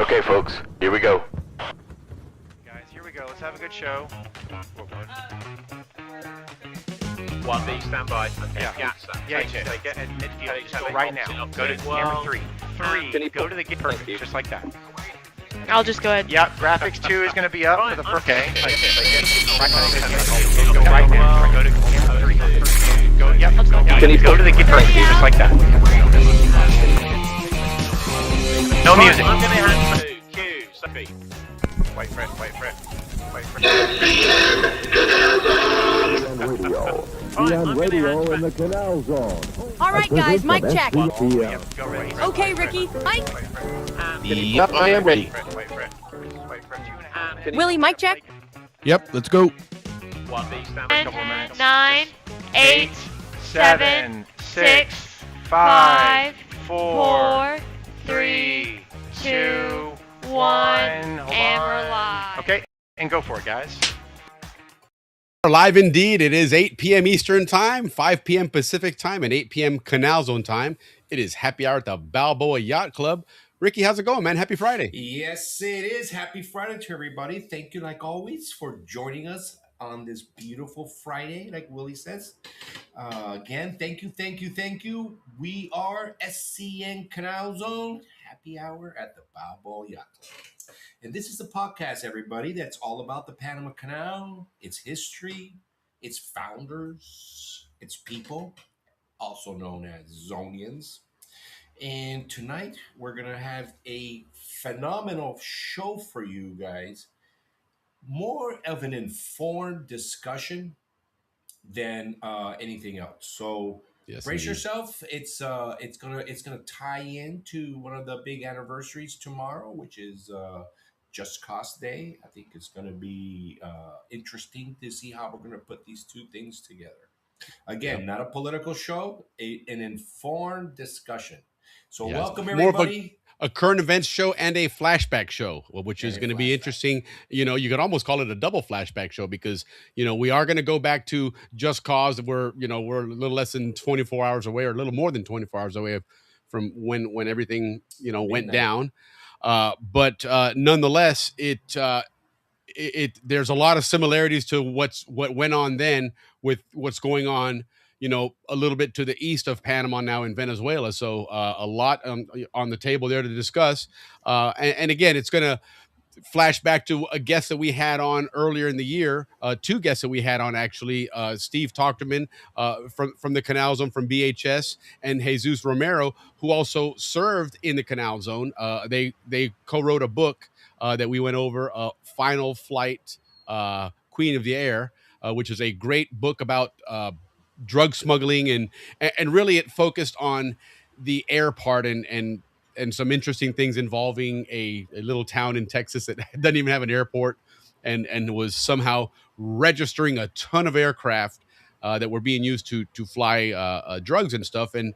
Okay, folks, here we go. Guys, here we go. Let's have a good show. 1B, stand by. Okay, Yeah. Yacht, sir. Yeah, Take it. take it at midfield. Okay, Just go take right it. now. Opposite Go to up camera well. 3. Can 3. you Go to the gate. Perfect. you. Just like that. I'll just go ahead. Yeah, graphics 2 is going to be up for the first. Okay. Take it. Go right now. Go to camera 3. Go. Yep. Can you Go to the gate. Perfect. Yeah. Just like that. No music. I'm going to hand to Q. Sophie. Wait for it. Wait for it. Wait for it. Radio. Be on radio in the Canal Zone. All right, guys, mic check. SCPM. Go ready. Okay, Ricky, mic. Wait for it. Yep, I am ready. Wait for it. Wait for it. 2.5. Willie, mic check. Yep, let's go. 1B, stand by. 10, 9, 8, 7, 6, 5, 4, 3, 2, 1. and we're live. Okay, and go for it, guys. Live indeed. It is 8 p.m. Eastern Time, 5 p.m. Pacific Time, and 8 p.m. Canal Zone Time. It is happy hour at the Balboa Yacht Club. Ricky, how's it going, man? Happy Friday. Yes, it is. Happy Friday to everybody. Thank you, like always, for joining us on this beautiful Friday, like Willie says. Again, thank you. We are SCN Canal Zone, happy hour at the Balboa Yacht Club. And this is a podcast, everybody, that's all about the Panama Canal, its history, its founders, its people, also known as Zonians. And tonight, we're going to have a phenomenal show for you guys. More of an informed discussion than anything else. So Yes, brace indeed. yourself. It's gonna tie into one of the big anniversaries tomorrow, which is Just Cause Day. I think it's gonna be interesting to see how we're gonna put these two things together. Again, not a political show, an informed discussion. So Yes. welcome More of everybody. a current events show and a flashback show, which is And a going to be flashback. interesting. You know, you could almost call it a double flashback show because, you know, we are going to go back to Just Cause. We're a little less than 24 hours away or a little more than 24 hours away from when everything, went Midnight. down. But nonetheless, there's a lot of similarities to what went on then with what's going on, a little bit to the east of Panama now in Venezuela. So a lot on the table there to discuss. And again, it's going to flash back to a guest that we had on earlier in the year, two guests that we had on actually, Steve Tochterman from the Canal Zone from BHS, and Jesus Romero, who also served in the Canal Zone. They co-wrote a book that we went over, Final Flight, Queen of the Air, which is a great book about drug smuggling, and really it focused on the air part and some interesting things involving a little town in Texas that doesn't even have an airport and was somehow registering a ton of aircraft that were being used to fly drugs and stuff. And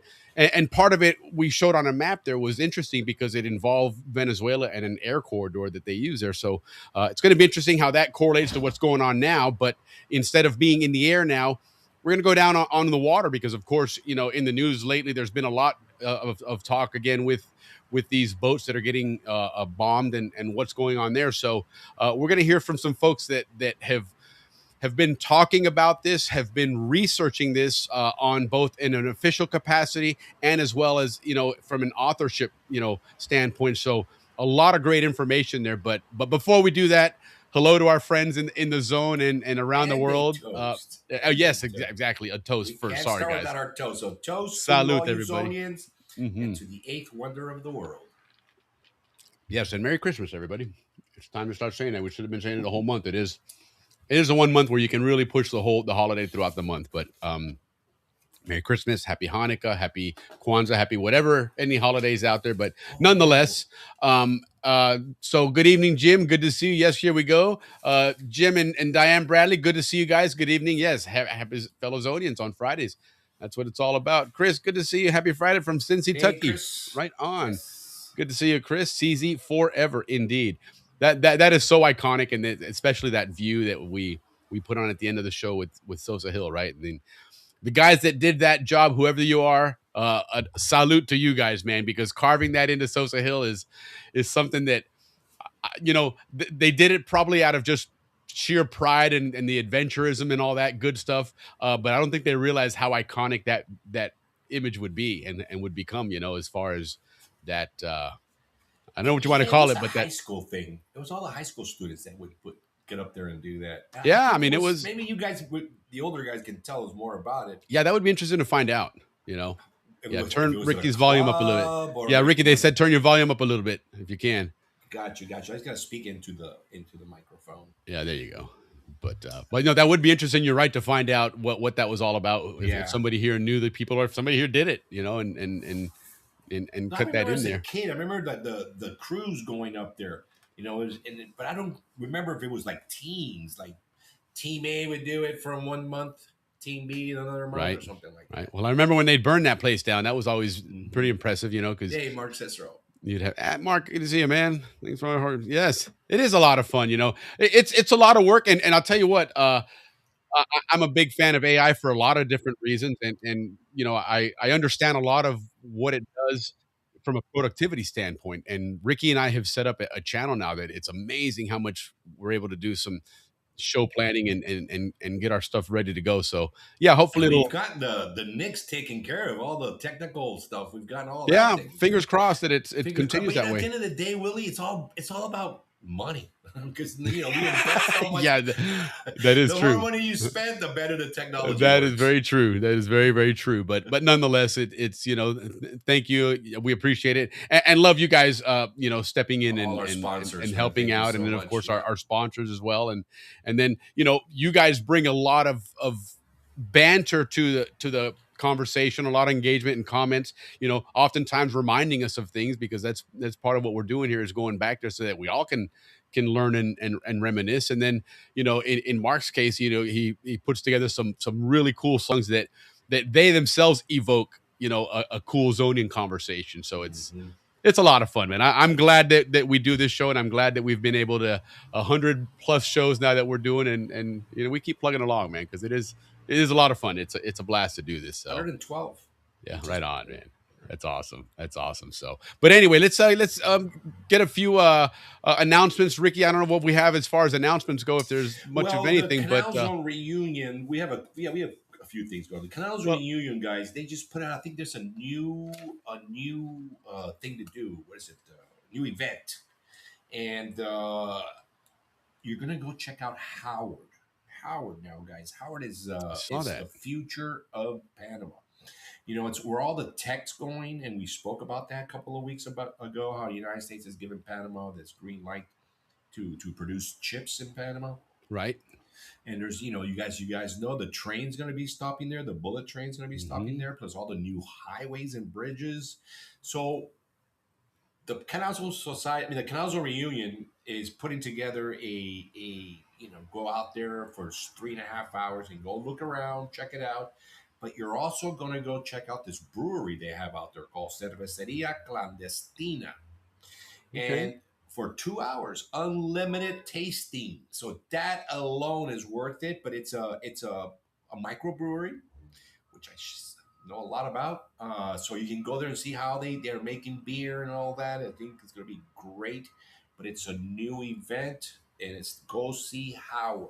part of it we showed on a map there was interesting because it involved Venezuela and an air corridor that they use there. So it's going to be interesting how that correlates to what's going on now. But instead of being in the air now, we're going to go down on the water because, of course, in the news lately, there's been a lot of talk again with these boats that are getting bombed and what's going on there. So we're going to hear from some folks that have been talking about this, have been researching this on both in an official capacity and as well as, from an authorship, standpoint. So a lot of great information there. But before we do that, hello to our friends in the zone and around the And a world. toast. Yes, And a toast. exactly. A toast We first. can't Sorry, start guys. without our toast. So toast Salute, to all you everybody. Zonians and to the eighth wonder of the world. Yes, and Merry Christmas, everybody. It's time to start saying that. We should have been saying it the whole month. It is the one month where you can really push the holiday throughout the month. But Merry Christmas, Happy Hanukkah, Happy Kwanzaa, Happy whatever, any holidays out there. But nonetheless, so good evening, Jim. Good to see you. Yes, here we go. Jim and Diane Bradley, good to see you guys. Good evening. Yes, happy fellow Zonians on Fridays. That's what it's all about. Chris, good to see you. Happy Friday from Cincy, Hey, Kentucky. Chris. Right on. Yes. Good to see you, Chris. CZ forever, indeed. That is so iconic, and especially that view that we put on at the end of the show with Sosa Hill, right? And then the guys that did that job, whoever you are, a salute to you guys, man, because carving that into Sosa Hill is something that they did it probably out of just sheer pride and the adventurism and all that good stuff. But I don't think they realized how iconic that image would be and would become. As far as that, I don't know what you want to It call was it, a but high that, school thing. It was all the high school students that would get up there and do that. yeah, I think mean, it was, maybe you guys, the older guys, can tell us more about it. yeah, that would be interesting to find out. Yeah, If turn it was at a Ricky's volume up a little bit. club or Yeah, like, Ricky, they said turn your volume up a little bit if you can. Got you. I just gotta speak into the microphone. Yeah, there you go. But that would be interesting. You're right, to find out what that was all about. If, Yeah. if somebody here knew the people, or if somebody here did it, and I cut that remember in as a there. kid, I remember that the crews going up there. But I don't remember if it was like teams. Like Team A would do it from 1 month, Team B another month, Right. or something like that. Right. Well, I remember when they burned that place down. That was always pretty impressive, because Hey, Mark Cicero. you'd have Mark. Good to see you, man. Thanks for our yes. It is a lot of fun. It's a lot of work, and I'll tell you what. I'm a big fan of AI for a lot of different reasons, and I understand a lot of what it does from a productivity standpoint. And Ricky and I have set up a channel now that it's amazing how much we're able to do some show planning and get our stuff ready to go. So yeah, hopefully We've it'll. got the Knicks taken care of, all the technical stuff. We've gotten all Yeah, that. taken fingers care of. crossed that it Fingers continues crossed. that But way. at the end of the day, Willie, it's all about money, because we invest so much. Yeah, that is the true. more money you spend, the better the technology. That is works. very true. That is very, very true. But nonetheless, it's thank you. We appreciate it, and love you guys. Stepping in All our and sponsors, man, helping thank you out, so and then of much. course Yeah. our sponsors as well, and then you guys bring a lot of banter to the conversation, a lot of engagement and comments. Oftentimes reminding us of things, because that's part of what we're doing here, is going back there so that we all can learn and reminisce. And then in Mark's case, he puts together some really cool songs that they themselves evoke a cool Zonian conversation. So it's a lot of fun, man. I'm glad that we do this show, and I'm glad that we've been able to 100+ shows now that we're doing, and we keep plugging along, man, because it is a lot of fun. It's a blast to do this. So 112. yeah, right on, man. That's awesome. That's awesome. So, but anyway, let's get a few announcements. Ricky, I don't know what we have as far as announcements go, if there's much of anything, the but Canal Zone reunion, we have a few things going. The Canal Zone reunion, guys, they just put out. I think there's a new thing to do. What is it? New event, and you're gonna go check out Howard. Howard now, guys. Howard is the future of Panama. It's where all the tech's going, and we spoke about that a couple of weeks ago. How the United States has given Panama this green light to produce chips in Panama, right? And there's you guys know the train's going to be stopping there. The bullet train's going to be stopping there, plus all the new highways and bridges. So the Canal Zone Society, the Canal Zone reunion is putting together a go out there for 3.5 hours and go look around, check it out. But you're also going to go check out this brewery they have out there called Cerveceria Clandestina. Okay. And for 2 hours, unlimited tasting. So that alone is worth it. But it's a microbrewery, which I know a lot about. So you can go there and see how they're making beer and all that. I think it's going to be great. But it's a new event, and it's Go See Howard.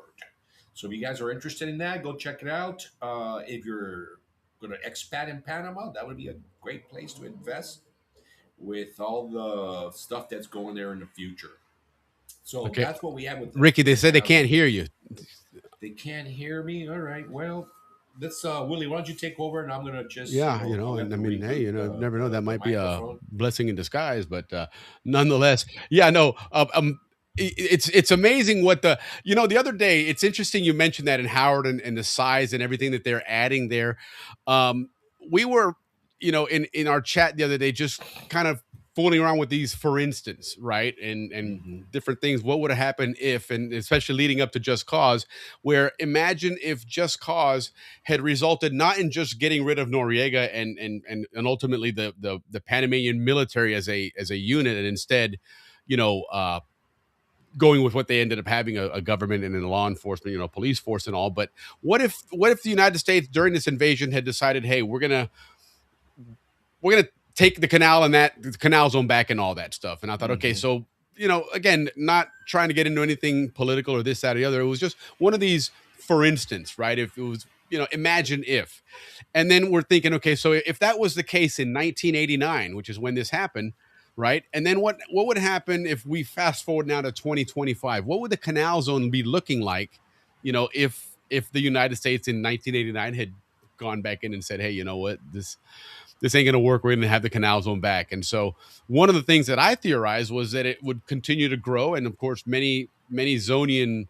So if you guys are interested in that, go check it out. If you're going to expat in Panama, that would be a great place to invest with all the stuff that's going there in the future. So that's what we have with Ricky. They said they can't hear you. They can't hear me. All right. Well, let's Willie, why don't you take over, and I'm gonna just and I mean, hey, never know, that might be a blessing in disguise, but nonetheless, yeah, no, it's amazing what the other day. It's interesting you mentioned that in Howard and the size and everything that they're adding there. We were in our chat the other day just kind of fooling around with these, for instance, right, and different things. What would have happened if, and especially leading up to Just Cause, where imagine if Just Cause had resulted not in just getting rid of Noriega and ultimately the Panamanian military as a unit, and instead going with what they ended up having, a government and a law enforcement, police force and all. But what if the United States during this invasion had decided, hey, we're gonna take the canal and the Canal Zone back and all that stuff? And I thought, okay, so again, not trying to get into anything political or this, that, or the other. It was just one of these, for instance, right? If it was, imagine if, and then we're thinking, okay, so if that was the case in 1989, which is when this happened, right? And then what would happen if we fast forward now to 2025? What would the canal zone be looking like, if the United States in 1989 had gone back in and said, hey, you know what, this ain't going to work. We're going to have the canal zone back. And so one of the things that I theorized was that it would continue to grow. And of course, many Zonian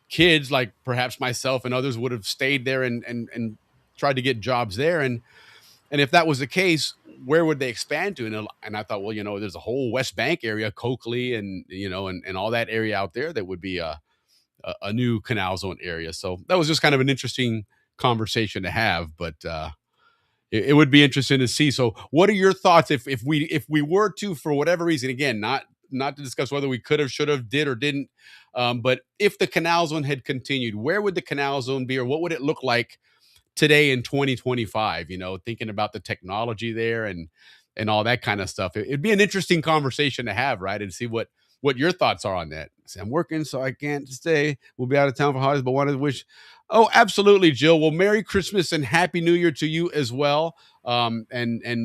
kids, like perhaps myself and others, would have stayed there and tried to get jobs there. And if that was the case, where would they expand to? And I thought, well, there's a whole West Bank area, Coakley, and all that area out there that would be a new canal zone area. So that was just kind of an interesting conversation to have. But it would be interesting to see. So, what are your thoughts if we were to, for whatever reason, again, not to discuss whether we could have, should have, did or didn't, but if the canal zone had continued, where would the canal zone be, or what would it look like today in 2025? Thinking about the technology there and all that kind of stuff. It'd be an interesting conversation to have, right? And see what your thoughts are on that. Say, I'm working, so I can't stay. We'll be out of town for holidays, but wanted to wish. Oh, absolutely, Jill. Well, Merry Christmas and Happy New Year to you as well. And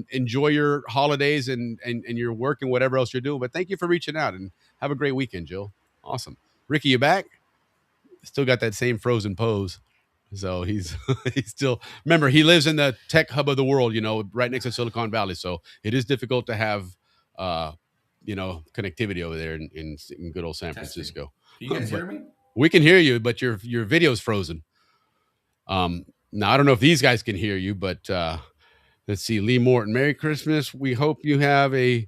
enjoy your holidays and your work and whatever else you're doing. But thank you for reaching out and have a great weekend, Jill. Awesome. Ricky, you back? Still got that same frozen pose. So he's he's still, remember, he lives in the tech hub of the world, right next to Silicon Valley. So it is difficult to have connectivity over there in good old San Francisco. Can you guys hear me? We can hear you, but your video's frozen. Now I don't know if these guys can hear you, but let's see. Lee Morton, Merry Christmas. We hope you have a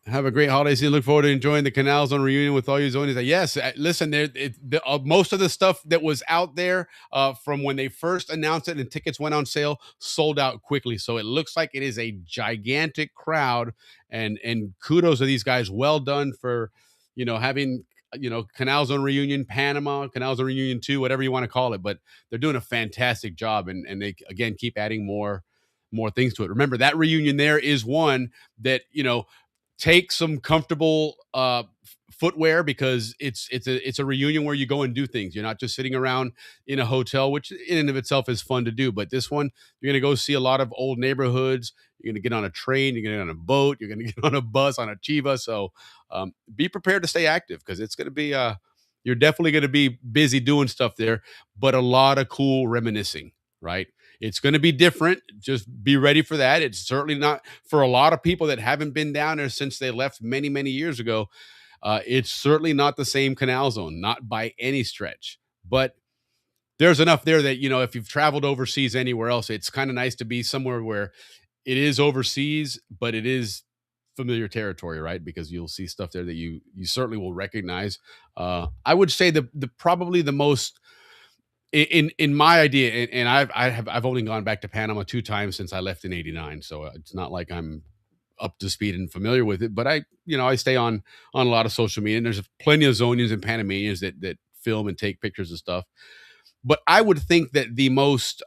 great holiday season. Look forward to enjoying the Canal Zone reunion with all you Zonians. Yes, listen, most of the stuff that was out there from when they first announced it and tickets went on sale sold out quickly. So it looks like it is a gigantic crowd, and kudos to these guys. Well done for having Canal Zone reunion, Panama, Canal Zone reunion 2, whatever you want to call it. But they're doing a fantastic job, and they again keep adding more things to it. Remember, that reunion there is one that take some comfortable footwear, because it's a reunion where you go and do things. You're not just sitting around in a hotel, which in and of itself is fun to do. But this one, you're going to go see a lot of old neighborhoods. You're going to get on a train. You're going to get on a boat. You're going to get on a bus, on a Chiva. So be prepared to stay active, because it's going to be you're definitely going to be busy doing stuff there, but a lot of cool reminiscing, right? It's going to be different. Just be ready for that. It's certainly not, for a lot of people that haven't been down there since they left many, many years ago. It's certainly not the same Canal Zone, not by any stretch. But there's enough there that, if you've traveled overseas anywhere else, it's kind of nice to be somewhere where it is overseas, but it is familiar territory, right? Because you'll see stuff there that you certainly will recognize. I would say the probably the most, in my idea, and I've only gone back to Panama 2 times since I left in '89, so it's not like I'm up to speed and familiar with it. But I stay on a lot of social media, and there's plenty of Zonians and Panamanians that film and take pictures and stuff. But I would think that the most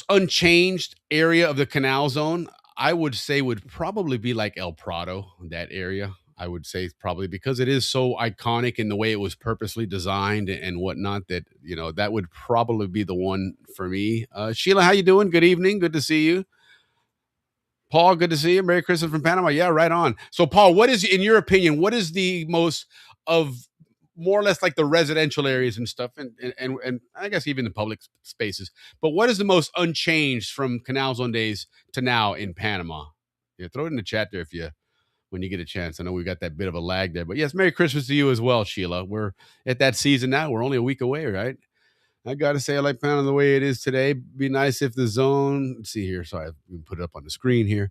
unchanged area of the Canal Zone, I would say, would probably be like El Prado, that area. I would say probably because it is so iconic in the way it was purposely designed and whatnot, that that would probably be the one for me. Sheila, how you doing? Good evening. Good to see you. Paul, good to see you. Merry Christmas from Panama. Yeah, right on. So, Paul, what is, in your opinion, what is the most of, more or less, like the residential areas and stuff, and I guess even the public spaces, but what is the most unchanged from Canal Zone days to now in Panama? Yeah, throw it in the chat there when you get a chance. I know we got that bit of a lag there, but yes, Merry Christmas to you as well, Sheila. We're at that season now. We're only a week away, right? I got to say, I like Panama the way it is today. Be nice if the zone, let's see here. Sorry, I put it up on the screen here.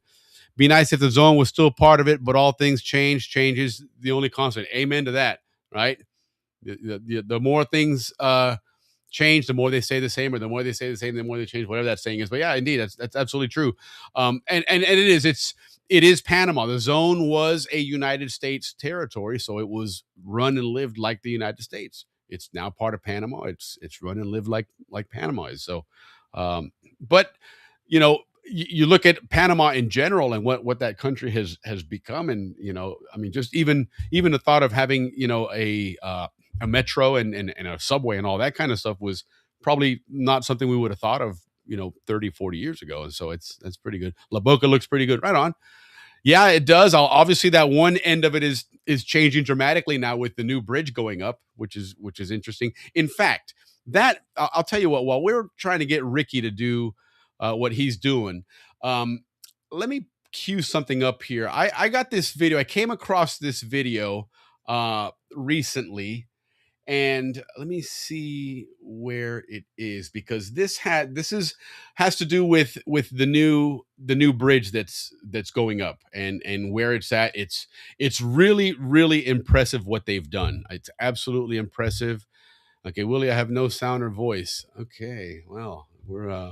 Be nice if the zone was still part of it, but all things changes the only constant. Amen to that, right? The more things change, the more they stay the same, or the more they stay the same, the more they change, whatever that saying is. But yeah, indeed, that's absolutely true. And it is Panama. The zone was a United States territory, so it was run and lived like the United States. It's now part of Panama. It's run and lived like Panama is. So, but you look at Panama in general and what that country has become, and I mean, just even the thought of having a metro and a subway and all that kind of stuff was probably not something we would have thought of 30, 40 years ago. And so that's pretty good. La Boca looks pretty good. Right on. Yeah, it does. Obviously, that one end of it is changing dramatically now with the new bridge going up, which is interesting. In fact, that I'll tell you what. While we're trying to get Ricky to do what he's doing, let me cue something up here. I got this video. I came across this video recently, and let me see where it is, because this has to do with the new bridge that's going up and where it's at. It's really, really impressive what they've done. It's absolutely impressive. Okay, Willie, I have no sound or voice. Okay, well, we're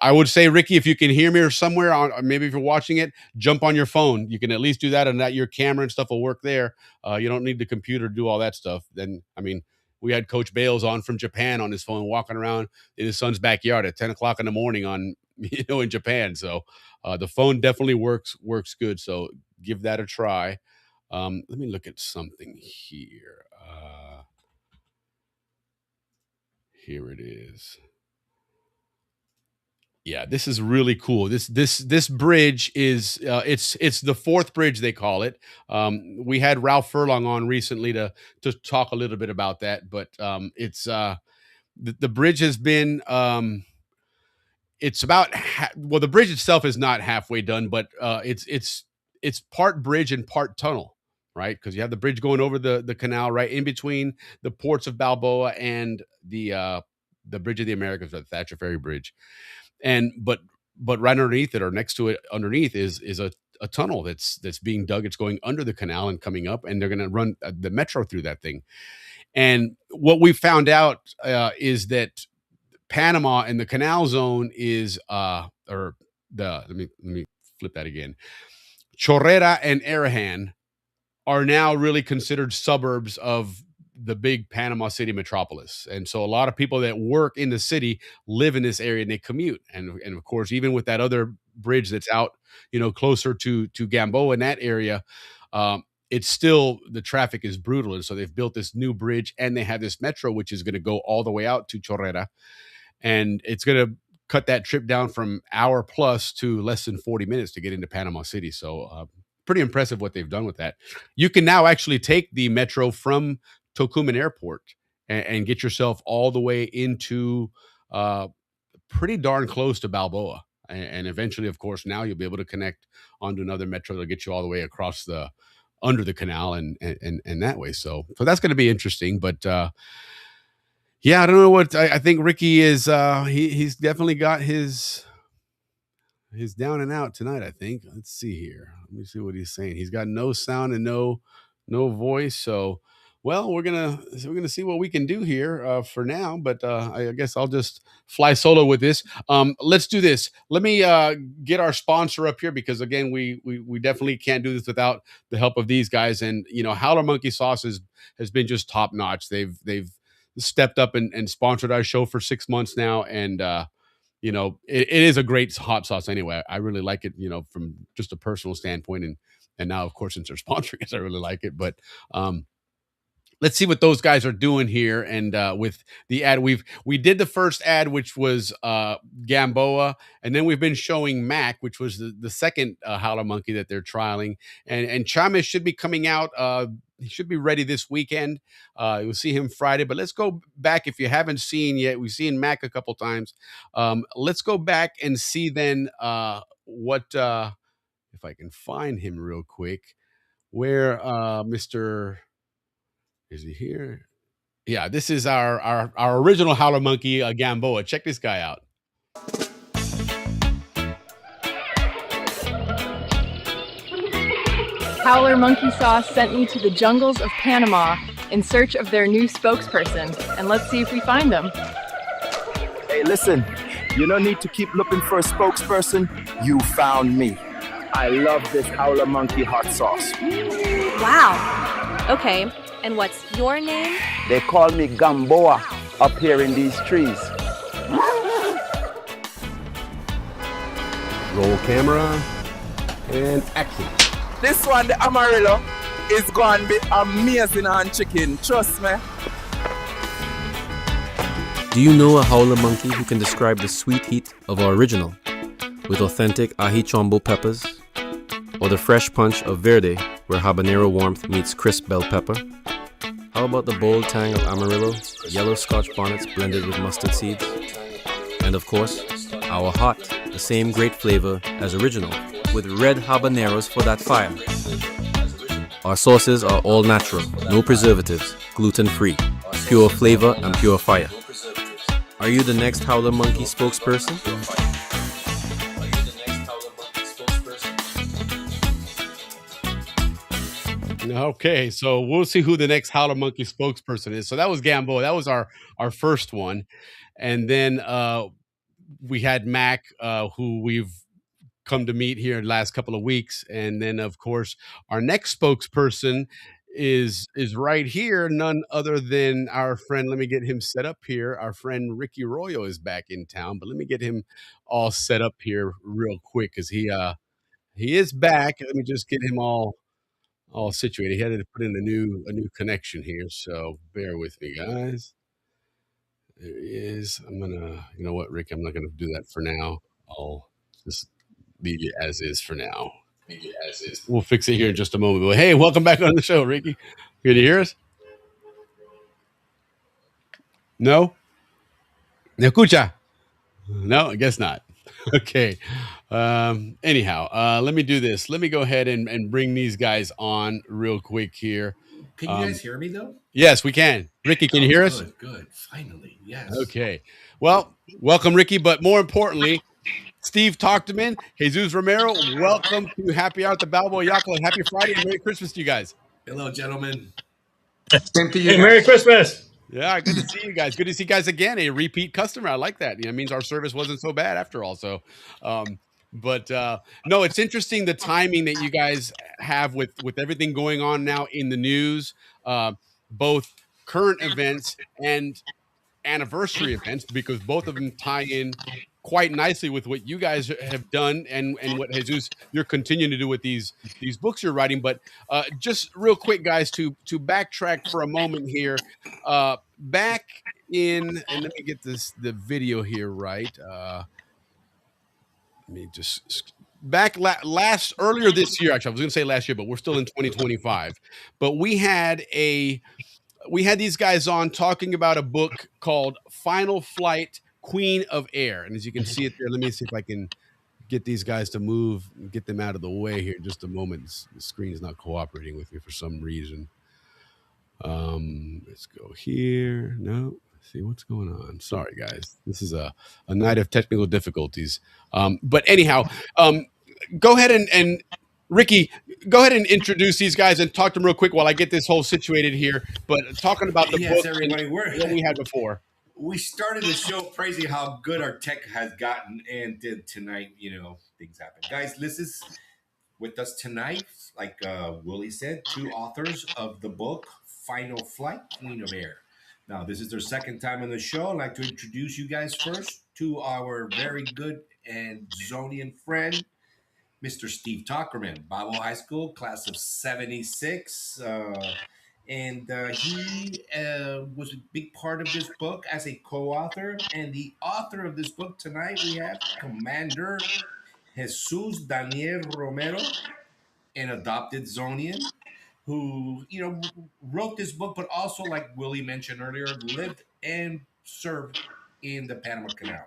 I would say, Ricky, if you can hear me or somewhere on, maybe if you're watching it, jump on your phone. You can at least do that, and that your camera and stuff will work there. You don't need the computer to do all that stuff. Then, I mean, we had Coach Bales on from Japan on his phone, walking around in his son's backyard at 10 o'clock in the morning on, in Japan. So the phone definitely works good. So give that a try. Let me look at something here. Here it is. Yeah, this is really cool. This bridge is it's the fourth bridge, they call it. We had Ralph Furlong on recently to talk a little bit about that, but it's the bridge has been it's about well, the bridge itself is not halfway done, but it's part bridge and part tunnel, right? Because you have the bridge going over the canal right in between the ports of Balboa and the Bridge of the Americas, the Thatcher Ferry Bridge. And but right underneath it, or next to it underneath, is a tunnel that's being dug. It's going under the canal and coming up, and they're going to run the metro through that thing. And what we found out is that Panama and the canal zone is let me flip that again. Chorrera and Arahan are now really considered suburbs of the big Panama City metropolis. And so a lot of people that work in the city live in this area and they commute. And of course, even with that other bridge that's out, closer to Gamboa in that area, it's still, the traffic is brutal. And so they've built this new bridge, and they have this metro, which is going to go all the way out to Chorrera. And it's going to cut that trip down from hour plus to less than 40 minutes to get into Panama City. So pretty impressive what they've done with that. You can now actually take the metro from Tocumen Airport and get yourself all the way into pretty darn close to Balboa. And eventually, of course, now you'll be able to connect onto another metro that'll get you all the way across under the canal and that way. So that's going to be interesting. But yeah, I don't know what I think Ricky is. He's definitely got his down and out tonight, I think. Let's see here. Let me see what he's saying. He's got no sound and no voice. So, well, we're gonna see what we can do here for now. But I guess I'll just fly solo with this. Let's do this. Let me get our sponsor up here, because again, we definitely can't do this without the help of these guys. And Howler Monkey Sauce has been just top notch. They've stepped up and sponsored our show for 6 months now, and it is a great hot sauce anyway. I really like it, from just a personal standpoint, and now, of course, since they're sponsoring us, I really like it. But let's see what those guys are doing here. And with the ad, we did the first ad, which was Gamboa, and then we've been showing Mac, which was the second Howler Monkey that they're trialing. And Chamis should be coming out. He should be ready this weekend. You'll see him Friday. But let's go back, if you haven't seen yet. We've seen Mac a couple times. Let's go back and see then what if I can find him real quick. Where Mr. Is he here? Yeah, this is our original Howler Monkey, Gamboa. Check this guy out. Howler Monkey Sauce sent me to the jungles of Panama in search of their new spokesperson, and let's see if we find them. Hey, listen, you don't need to keep looking for a spokesperson. You found me. I love this Howler Monkey hot sauce. Wow. Okay, and what's your name? They call me Gamboa up here in these trees. Roll camera and action. This one, the Amarillo, is going to be amazing on chicken. Trust me. Do you know a howler monkey who can describe the sweet heat of our original with authentic ají chombo peppers, or the fresh punch of verde where habanero warmth meets crisp bell pepper? How about the bold tang of Amarillo, yellow Scotch bonnets blended with mustard seeds? And of course, our hot, the same great flavor as original, with red habaneros for that fire. Our sauces are all natural, no preservatives, gluten-free, pure flavor and pure fire. Are you the next Howler Monkey spokesperson? Okay, so we'll see who the next Howler Monkey spokesperson is. So that was Gamboa. That was our first one, and then we had Mac, who we've come to meet here in the last couple of weeks, and then of course our next spokesperson is right here, none other than our friend. Let me get him set up here. Our friend Ricky Royo is back in town, but let me get him all set up here real quick because he is back. Let me just get him all situated. He had to put in a new connection here, so bear with me, guys. There he is. I'm gonna, you know what, Rick? I'm not gonna do that for now. I'll just leave it as is for now. We'll fix it here in just a moment. But hey, welcome back on the show, Ricky. Can you hear us? No? ¿Me escucha? No, I guess not. Okay. Anyhow, let me do this. Let me go ahead and bring these guys on real quick here. Can you guys hear me though? Yes, we can. Ricky, can you hear us? Good. Finally, yes. Okay. Well, welcome, Ricky. But more importantly, Steve Tochterman, Jesus Romero, welcome to Happy Hour at the Balboa Yacht Club. Happy Friday and Merry Christmas to you guys. Hello, gentlemen. Same to you. Hey, Merry Christmas. Yeah, good to see you guys. Good to see you guys again. A repeat customer. I like that. It means our service wasn't so bad after all. So, but no, it's interesting the timing that you guys have with everything going on now in the news, both current events and anniversary events, because both of them tie in quite nicely with what you guys have done and what Jesus you're continuing to do with these books you're writing. But just real quick, guys, to backtrack for a moment here, back in, and let me get the video here right. Let me just back earlier this year. Actually, I was going to say last year, but we're still in 2025. But we had these guys on talking about a book called Final Flight, Queen of Air. And as you can see it there, let me see if I can get these guys to move and get them out of the way here in just a moment. The screen is not cooperating with me for some reason. Let's go here. No, see what's going on. Sorry, guys. This is a night of technical difficulties. But anyhow, go ahead and Ricky, go ahead and introduce these guys and talk to them real quick while I get this whole situated here. But talking about the book everybody, and what we had before. We started the show praising how good our tech has gotten, and tonight, things happen. Guys, this is with us tonight, like Willie said, two authors of the book, Final Flight, Queen of Air. Now, this is their second time on the show. I'd like to introduce you guys first to our very good and Zonian friend, Mr. Steve Tochterman, Balboa High School, class of 76. And he was a big part of this book as a co-author. And the author of this book tonight, we have Commander Jesus Daniel Romero, an adopted Zonian, who, wrote this book, but also, like Willie mentioned earlier, lived and served in the Panama Canal.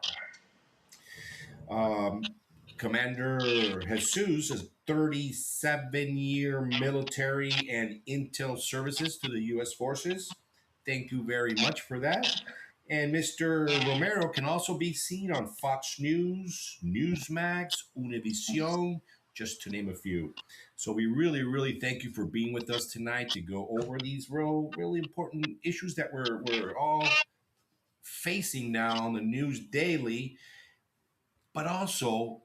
Commander Jesus has 37-year military and intel services to the U.S. forces. Thank you very much for that. And Mr. Romero can also be seen on Fox News, Newsmax, Univision, just to name a few. So we really, really thank you for being with us tonight to go over these really important issues that we're all facing now on the news daily, but also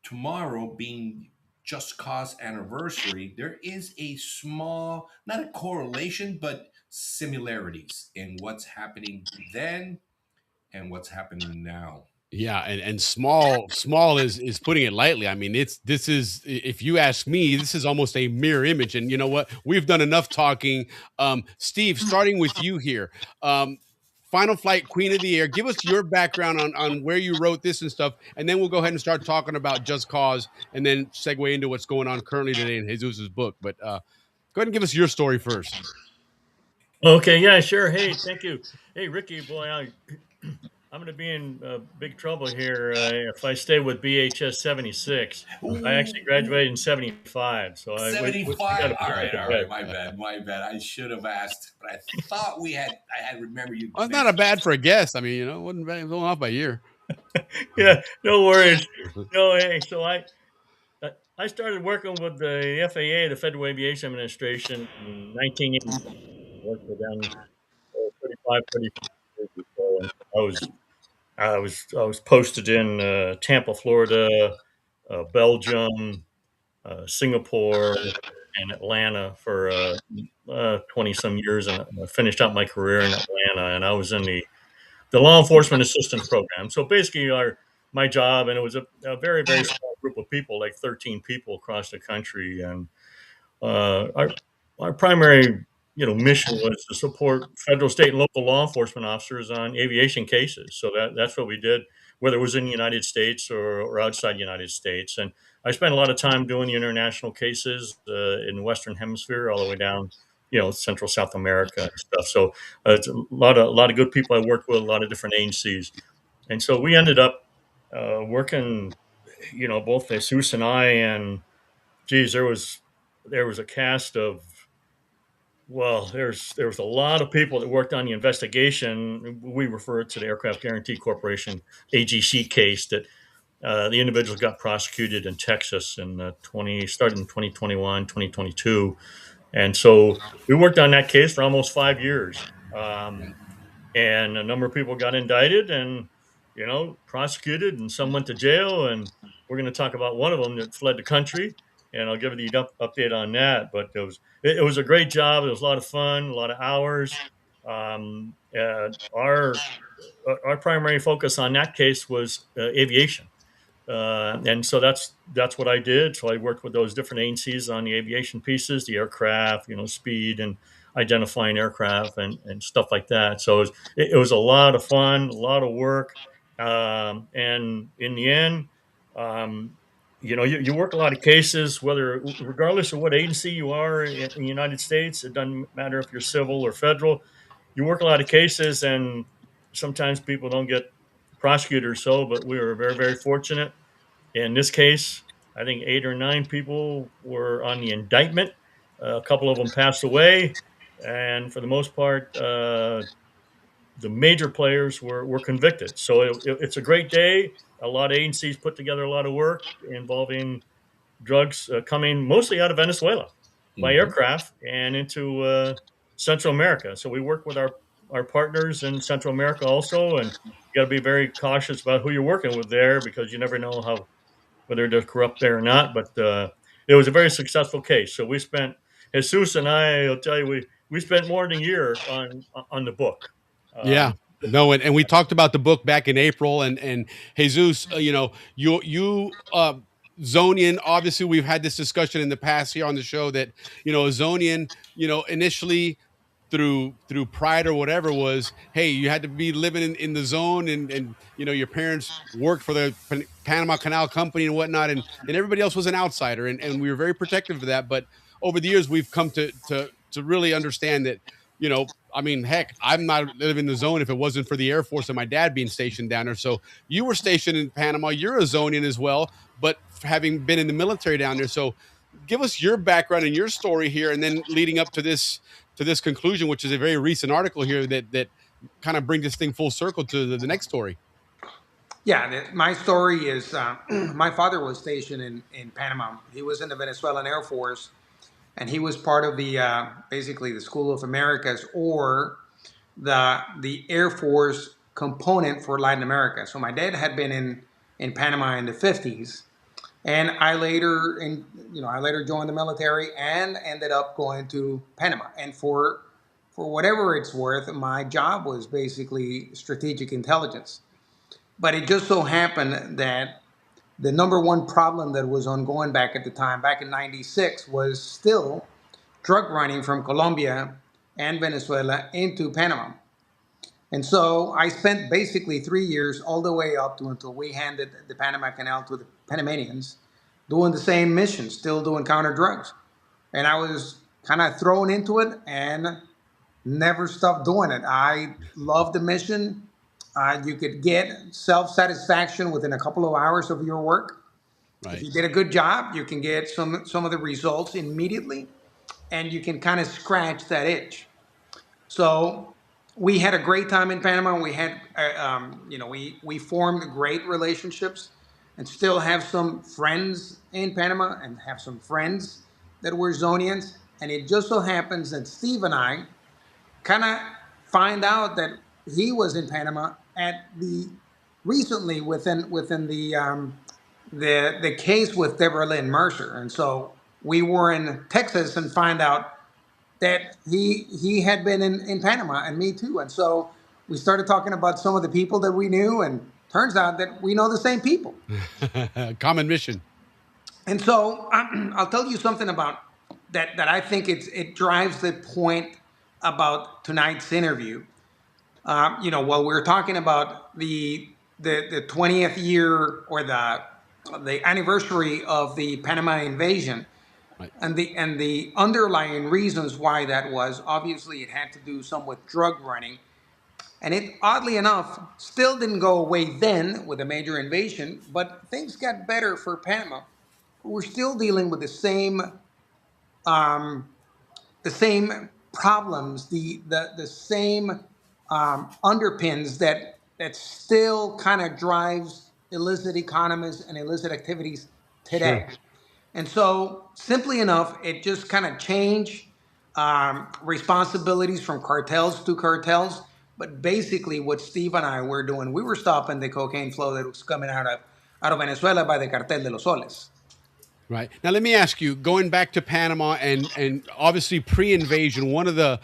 tomorrow being Just Cause anniversary, there is a small, not a correlation, but similarities in what's happening then and what's happening now. Yeah, and small is putting it lightly. I mean, this is, if you ask me, this is almost a mirror image. And you know what? We've done enough talking. Steve, starting with you here. Final Flight Queen of the Air. Give us your background on where you wrote this and stuff, and then we'll go ahead and start talking about Just Cause, and then segue into what's going on currently today in Jesus's book. But go ahead and give us your story first. Okay, yeah, sure. Hey, thank you. Hey, Ricky, boy, I'm going to be in big trouble here if I stay with BHS 76. I actually Ooh, graduated in 75, so we got 75. to All put that right, to all right. bed. My bad, my bad. I should have asked, but I thought I had remember you Well, it's not a mentioned. bad for a guess. I mean, you know, it wasn't bad. It was only off by a year. Yeah, no worries. No, hey, so I started working with the FAA, the Federal Aviation Administration, in 1980. Worked with them 35, 36 years or so. And I was posted in Tampa, Florida, Belgium, Singapore, and Atlanta for 20 some years, and I finished out my career in Atlanta. And I was in the law enforcement assistance program. So basically, my job, and it was a very very small group of people, like 13 people across the country, and our primary mission was to support federal, state, and local law enforcement officers on aviation cases. So that's what we did, whether it was in the United States or outside the United States. And I spent a lot of time doing the international cases in the Western Hemisphere, all the way down, Central South America and stuff. So it's a lot of good people I worked with, a lot of different agencies, and so we ended up working, both Jesus and I, and geez, there was a cast of, well, there was a lot of people that worked on the investigation. We refer to the Aircraft Guarantee Corporation AGC case that the individuals got prosecuted in Texas in started in 2021, 2022, and so we worked on that case for almost 5 years. And a number of people got indicted and prosecuted, and some went to jail. And we're going to talk about one of them that fled the country, and I'll give you the update on that. But it was a great job. It was a lot of fun, a lot of hours. Our primary focus on that case was aviation, and so that's what I did. So I worked with those different agencies on the aviation pieces, the aircraft, speed and identifying aircraft and stuff like that. So it was a lot of fun, a lot of work, and in the end, you work a lot of cases, regardless of what agency you are in the United States. It doesn't matter if you're civil or federal. You work a lot of cases, and sometimes people don't get prosecuted or so. But we were very, very fortunate in this case. I think 8 or 9 people were on the indictment. A couple of them passed away, and for the most part, the major players were convicted. So it's a great day. A lot of agencies put together a lot of work involving drugs coming mostly out of Venezuela by Mhm. aircraft and into Central America. So we work with our partners in Central America also, and you got to be very cautious about who you're working with there, because you never know whether they're corrupt there or not. But it was a very successful case. So we spent, Jesus and I'll tell you, we spent more than a year on the book. Yeah. Um, No, and we talked about the book back in April, and Jesus, Zonian, obviously we've had this discussion in the past here on the show that, a Zonian, initially through pride or whatever, was, hey, you had to be living in the zone, and your parents worked for the Panama Canal Company and whatnot, and everybody else was an outsider, and we were very protective of that. But over the years we've come to really understand that, I mean, heck, I'm not living in the zone if it wasn't for the Air Force and my dad being stationed down there. So you were stationed in Panama, you're a Zonian as well, but having been in the military down there. So give us your background and your story here, and then leading up to this conclusion, which is a very recent article here that kind of brings this thing full circle to the next story. Yeah, my story is my father was stationed in Panama. He was in the Venezuelan Air Force, and he was part of the basically the School of Americas, or the Air Force component for Latin America. So my dad had been in Panama in the 50s, and I later joined the military and ended up going to Panama. And for whatever it's worth, my job was basically strategic intelligence. But it just so happened that the number one problem that was ongoing back at the time, back in '96, was still drug running from Colombia and Venezuela into Panama. And so I spent basically 3 years all the way up to until we handed the Panama Canal to the Panamanians, doing the same mission, still doing counter drugs. And I was kind of thrown into it and never stopped doing it. I loved the mission. You could get self satisfaction within a couple of hours of your work. If Right. you did a good job, you can get some of the results immediately, and you can kind of scratch that itch. So we had a great time in Panama. We had, we formed great relationships, and still have some friends in Panama, and have some friends that were Zonians. And it just so happens that Steve and I kind of find out that he was in Panama at the recently within the case with Deborah Lynn Mercer, and so we were in Texas and find out that he had been in Panama, and me too. And so we started talking about some of the people that we knew, and turns out that we know the same people. Common mission. And so I'll tell you something about that I think it drives the point about tonight's interview. While we're talking about the 20th year, or the anniversary of the Panama invasion, Right. and the underlying reasons why that was, obviously it had to do some with drug running, and it, oddly enough, still didn't go away then with a major invasion, but things got better for Panama. We're still dealing with um, the same problems, the same underpins that still kind of drives illicit economies and illicit activities Sure. today. And so, simply enough, it just kind of changed responsibilities from cartels to cartels. But basically, what Steve and I were doing, we were stopping the cocaine flow that was coming out of Venezuela by the Cartel de los Soles. Right. Now let me ask you, going back to Panama and obviously pre-invasion, one of the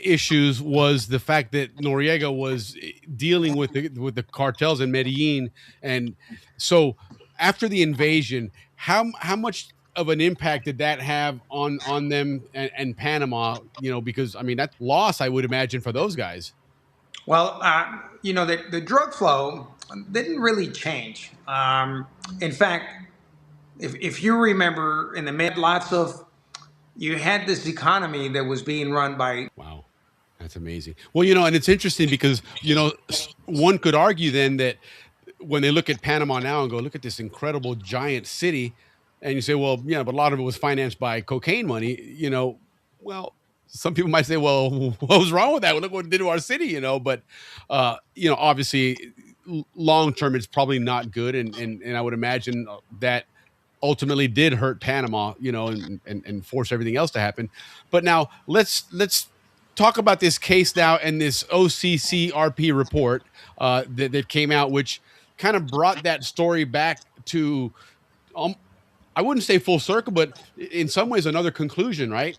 issues was the fact that Noriega was dealing with the cartels in Medellin. And so after the invasion, how much of an impact did that have on them and Panama, because I mean that's loss, I would imagine, for those guys. Well, the drug flow didn't really change. In fact, if you remember, in the mid, you had this economy that was being run by. Wow. That's amazing. Well, and it's interesting because, one could argue then that when they look at Panama now and go, look at this incredible giant city, and you say, well, yeah, but a lot of it was financed by cocaine money, well, some people might say, well, what was wrong with that? Well, look what it did to our city, but, obviously long term, it's probably not good. And I would imagine that ultimately did hurt Panama, and force everything else to happen. But now let's talk about this case now and this OCCRP report that came out, which kind of brought that story back to, I wouldn't say full circle, but in some ways another conclusion, right?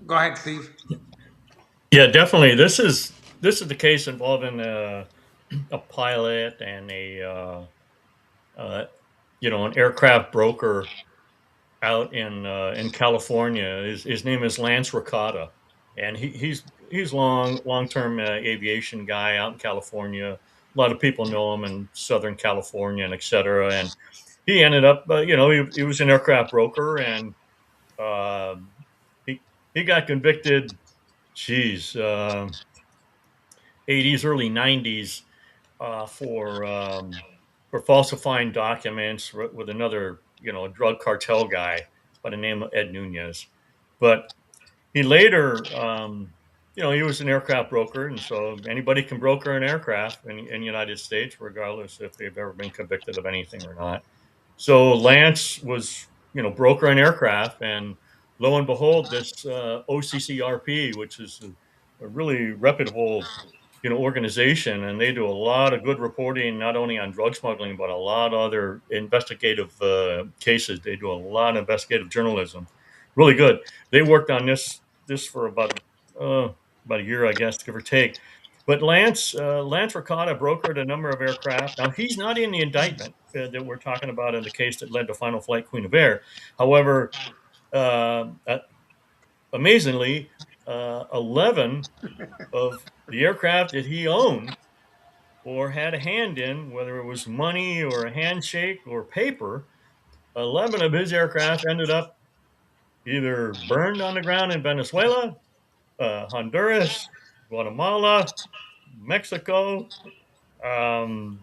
Go ahead, Steve. Yeah, definitely. This is the case involving a pilot and an aircraft broker out in California. His name is Lance Ricotta, and he's long term aviation guy out in California. A lot of people know him in Southern California and et cetera. And he ended up, he was an aircraft broker, and uh, he got convicted. Geez, 80s, early 90s, for falsifying documents with another, drug cartel guy by the name of Ed Nunez. But he later, he was an aircraft broker, and so anybody can broker an aircraft in the United States, regardless if they've ever been convicted of anything or not. So Lance was, broker an aircraft, and lo and behold, this OCCRP, which is a really reputable organization, and they do a lot of good reporting, not only on drug smuggling, but a lot of other investigative cases. They do a lot of investigative journalism. Really good. They worked on this for about a year, I guess, give or take. But Lance Ricotta brokered a number of aircraft. Now, he's not in the indictment that we're talking about in the case that led to Final Flight Queen of Air. However, uh, amazingly, 11 of the aircraft that he owned or had a hand in, whether it was money or a handshake or paper, 11 of his aircraft ended up either burned on the ground in Venezuela, Honduras, Guatemala, Mexico. And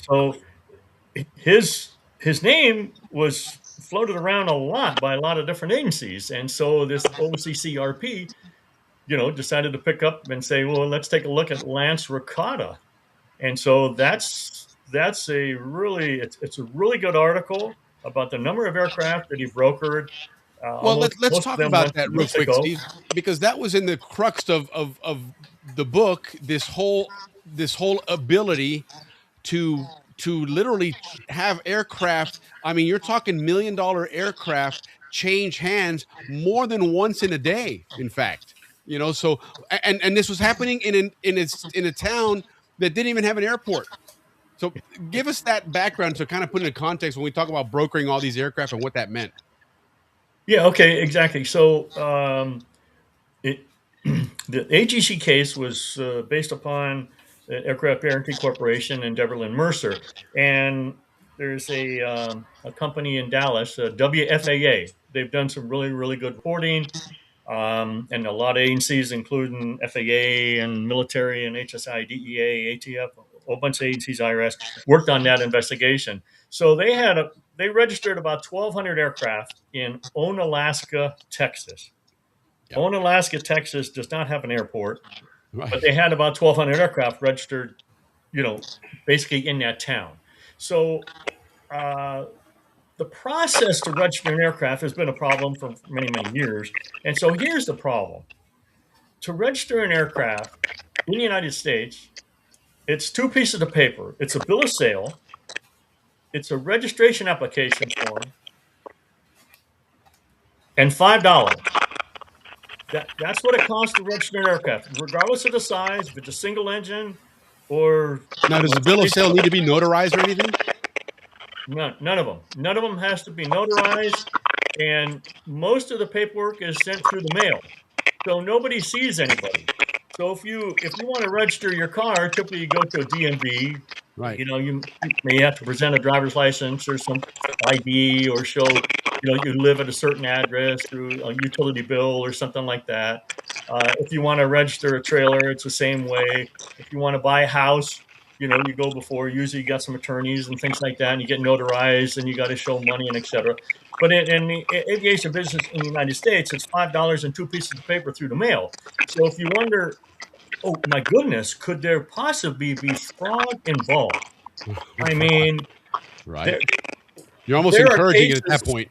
so his name was floated around a lot by a lot of different agencies. And so this OCCRP, decided to pick up and say, well, let's take a look at Lance Ricotta. And so it's a really good article about the number of aircraft that he brokered. Well, let's talk about that real quick, Steve, because that was in the crux of the book. This whole ability to literally have aircraft. I mean, you're talking $1 million aircraft change hands more than once in a day. In fact, so and this was happening in a town that didn't even have an airport. So give us that background to kind of put it in context when we talk about brokering all these aircraft and what that meant. Yeah, okay, exactly. So the AGC case was based upon the Aircraft Guarantee Corporation and Deborah Lynn Mercer. And there's a company in Dallas, WFAA. They've done some really, really good reporting. And a lot of agencies, including FAA and military and HSI, DEA, ATF, a whole bunch of agencies, IRS, worked on that investigation. So they registered about 1,200 aircraft in Onalaska, Texas. Yep. Onalaska, Texas does not have an airport, right, but they had about 1,200 aircraft registered, basically in that town. So the process to register an aircraft has been a problem for many, many years. And so here's the problem. To register an aircraft in the United States, it's 2 pieces of paper. It's a bill of sale. It's a registration application form. And $5. That's what it costs to register an aircraft, regardless of the size, if it's a single engine or... Now, does the bill of sale need to be notarized or anything? None of them. None of them has to be notarized, and most of the paperwork is sent through the mail, so nobody sees anybody. So if you want to register your car, typically you go to a DMV. Right. You may have to present a driver's license or some ID or show you live at a certain address through a utility bill or something like that. If you want to register a trailer, it's the same way. If you want to buy a house, you go before. Usually, you got some attorneys and things like that, and you get notarized, and you got to show money and etc. But in the aviation business in the United States, it's $5 and 2 pieces of paper through the mail. So if you wonder, oh my goodness, could there possibly be fraud involved? I mean, right? You're almost encouraging it at that point.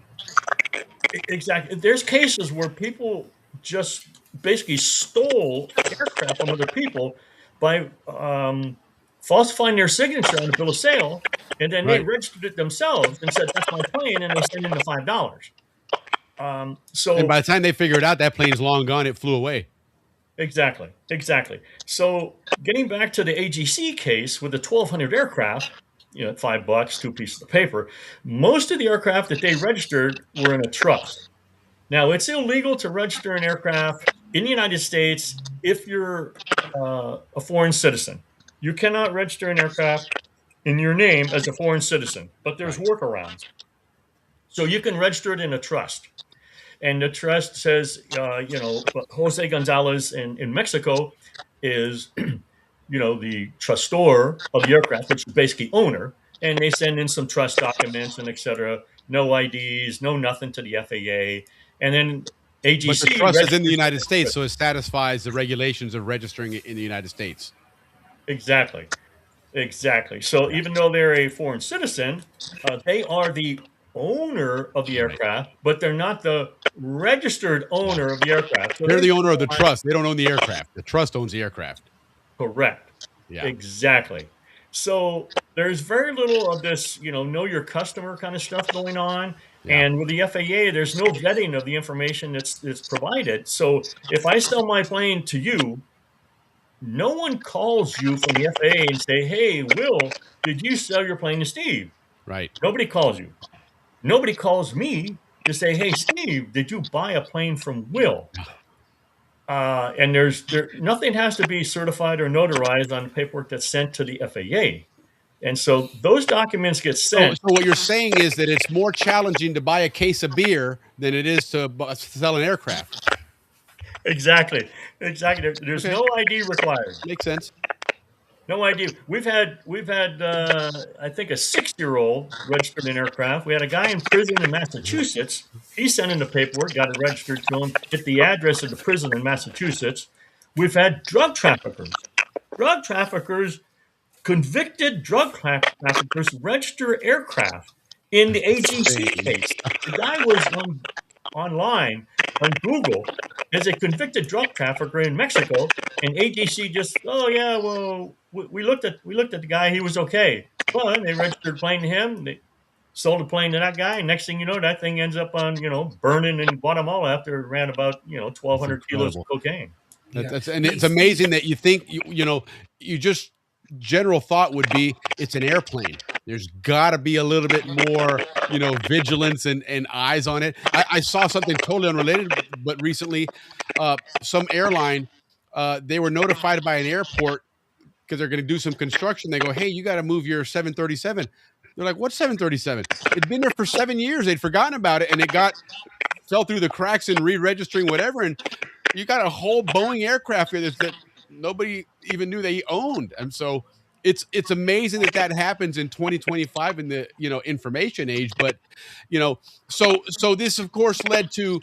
Exactly. There's cases where people just basically stole aircraft from other people by falsifying their signature on the bill of sale, and then they registered it themselves and said, "That's my plane," and they sent in the $5. And by the time they figure it out, that plane's long gone. It flew away. Exactly. So getting back to the AGC case with the 1,200 aircraft, $5, 2 pieces of paper, most of the aircraft that they registered were in a trust. Now, it's illegal to register an aircraft in the United States if you're a foreign citizen. You cannot register an aircraft in your name as a foreign citizen, but there's workarounds. So you can register it in a trust. And the trust says, Jose Gonzalez in Mexico is, the trustor of the aircraft, which is basically owner. And they send in some trust documents and et cetera. No IDs, no nothing to the FAA. And then AGC. But the trust is in the United States, so it satisfies the regulations of registering it in the United States. Exactly. So even though they're a foreign citizen, they are the owner of the aircraft, but they're not the registered owner of the aircraft. So they're the owner of the trust. They don't own the aircraft. The trust owns the aircraft. Correct. Yeah. Exactly. So there's very little of this, know your customer kind of stuff going on. Yeah. And with the FAA, there's no vetting of the information that's provided. So if I sell my plane to you, no one calls you from the FAA and say, "Hey, Will, did you sell your plane to Steve?" Right. Nobody calls you. Nobody calls me to say, "Hey, Steve, did you buy a plane from Will?" And nothing has to be certified or notarized on the paperwork that's sent to the FAA. And so those documents get So sent. what you're saying is that it's more challenging to buy a case of beer than it is to sell an aircraft. Exactly. There's Okay. no ID required. Makes sense. No ID. We've had I think a 6-year-old registered an aircraft. We had a guy in prison in Massachusetts. He sent in the paperwork, got it registered to him, hit the address of the prison in Massachusetts. We've had drug traffickers, convicted drug traffickers register aircraft in the AGC case. The guy was online on Google as a convicted drug trafficker in Mexico, and AGC just, oh yeah, well, we looked at the guy, he was okay. Well, they registered a plane to him, they sold a plane to that guy, and next thing you know, that thing ends up on burning in Guatemala after it ran about 1,200 kilos of cocaine. And it's amazing that you think you just general thought would be it's an airplane. There's got to be a little bit more vigilance and eyes on it. I saw something totally unrelated, but recently, some airline they were notified by an airport because they're going to do some construction. They go, hey, you got to move your 737. They're like, what's 737? It'd been there for 7 years. They'd forgotten about it, and it fell through the cracks in re-registering whatever. And you got a whole Boeing aircraft here that nobody even knew they owned. And so it's amazing that happens in 2025 in the information age. But so this of course led to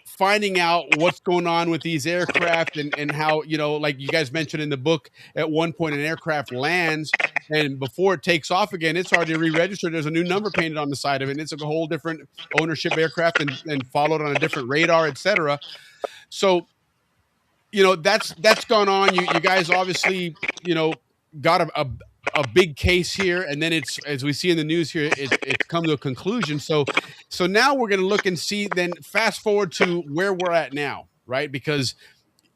finding out what's going on with these aircraft and how like you guys mentioned in the book, at one point an aircraft lands and before it takes off again, it's already re-registered. There's a new number painted on the side of it, and it's a whole different ownership aircraft and followed on a different radar, etc. So that's gone on. You guys obviously got a big case here, and then it's, as we see in the news here, it's come to a conclusion. So now we're going to look and see, then fast forward to where we're at now, right? Because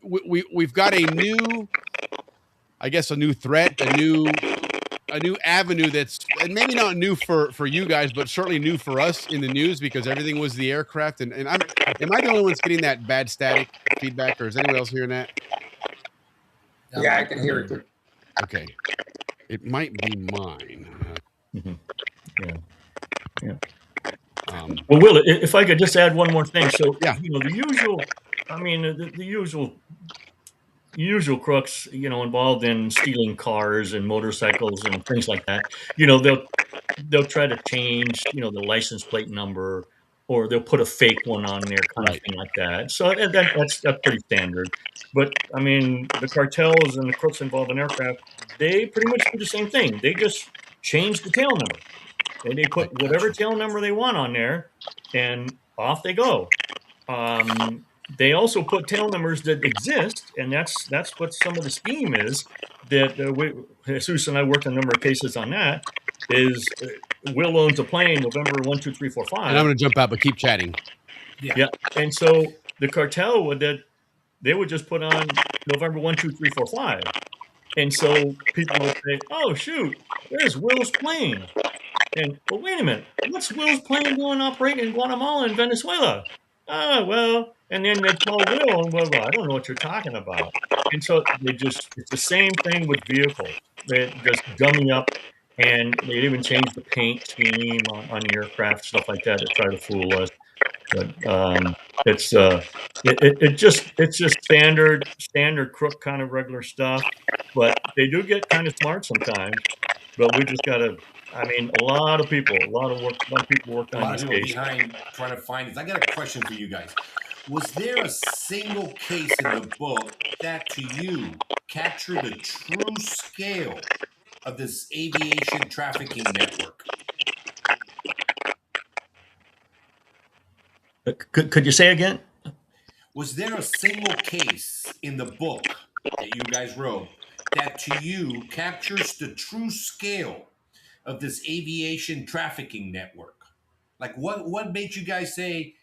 we've got a new threat, a new avenue that's, and maybe not new for you guys, but certainly new for us in the news, because everything was the aircraft. And am I the only one that's getting that bad static feedback, or is anyone else hearing that? Yeah, I can hear it too. Okay. It might be mine. Yeah. Well, Will, if I could just add one more thing. So, the usual crooks, involved in stealing cars and motorcycles and things like that, they'll try to change, the license plate number, or they'll put a fake one on there, kind of thing like that. So that's pretty standard. But I mean, the cartels and the crooks involved in aircraft, they pretty much do the same thing. They just change the tail number, and they put whatever tail number they want on there, and off they go. They also put tail numbers that exist, and that's what some of the scheme is. That Jesus and I worked a number of cases on that. Is Will owns a plane, November 1, 2, 3, 4, 5. And I'm going to jump out, but keep chatting. Yeah. And so the cartel they would just put on November 1, 2, 3, 4, 5. And so people would say, oh, shoot, there's Will's plane. And, well, wait a minute. What's Will's plane doing operating in Guatemala and Venezuela? Well, and then they'd call Will, and well, I don't know what you're talking about. And so it's the same thing with vehicles. They just dummy up, and they even change the paint scheme on the aircraft, stuff like that, to try to fool us. But it's just standard crook kind of regular stuff. But they do get kind of smart sometimes. But we just gotta. I mean, a lot of people work on these cases. Behind trying to find this. I got a question for you guys. Was there a single case in the book that, to you, captured the true scale of this aviation trafficking network? Could you say again? Was there a single case in the book that you guys wrote that, to you, captures the true scale of this aviation trafficking network? Like, what made you guys say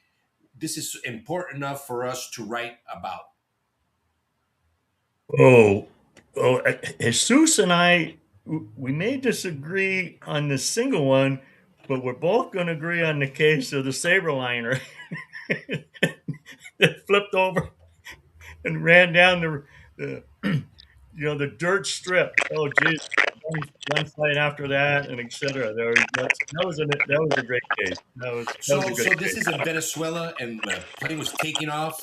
this is important enough for us to write about? Oh, Jesus and I, we may disagree on the single one, but we're both going to agree on the case of the Saberliner that flipped over and ran down the the dirt strip. Oh, geez, one fight after that, and etc. That was a great case. That was a good So this case. is in Venezuela, and the plane was taking off.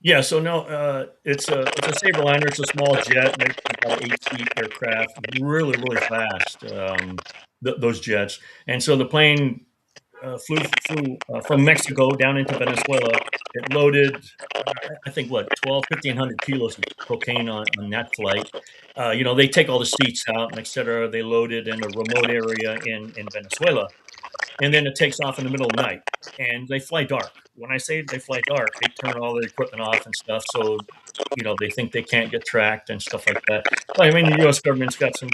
Yeah, so no, it's a Saberliner. It's a small jet, maybe about an 8 seat aircraft, really fast. Those jets, and so the plane flew from Mexico down into Venezuela. It loaded, I think, what 1,500 kilos of cocaine on that flight. They take all the seats out and etc. They load it in a remote area in Venezuela, and then it takes off in the middle of the night, and they fly dark. When I say they fly dark, they turn all their equipment off and stuff, so they think they can't get tracked and stuff like that. But I mean, the U.S. government's got some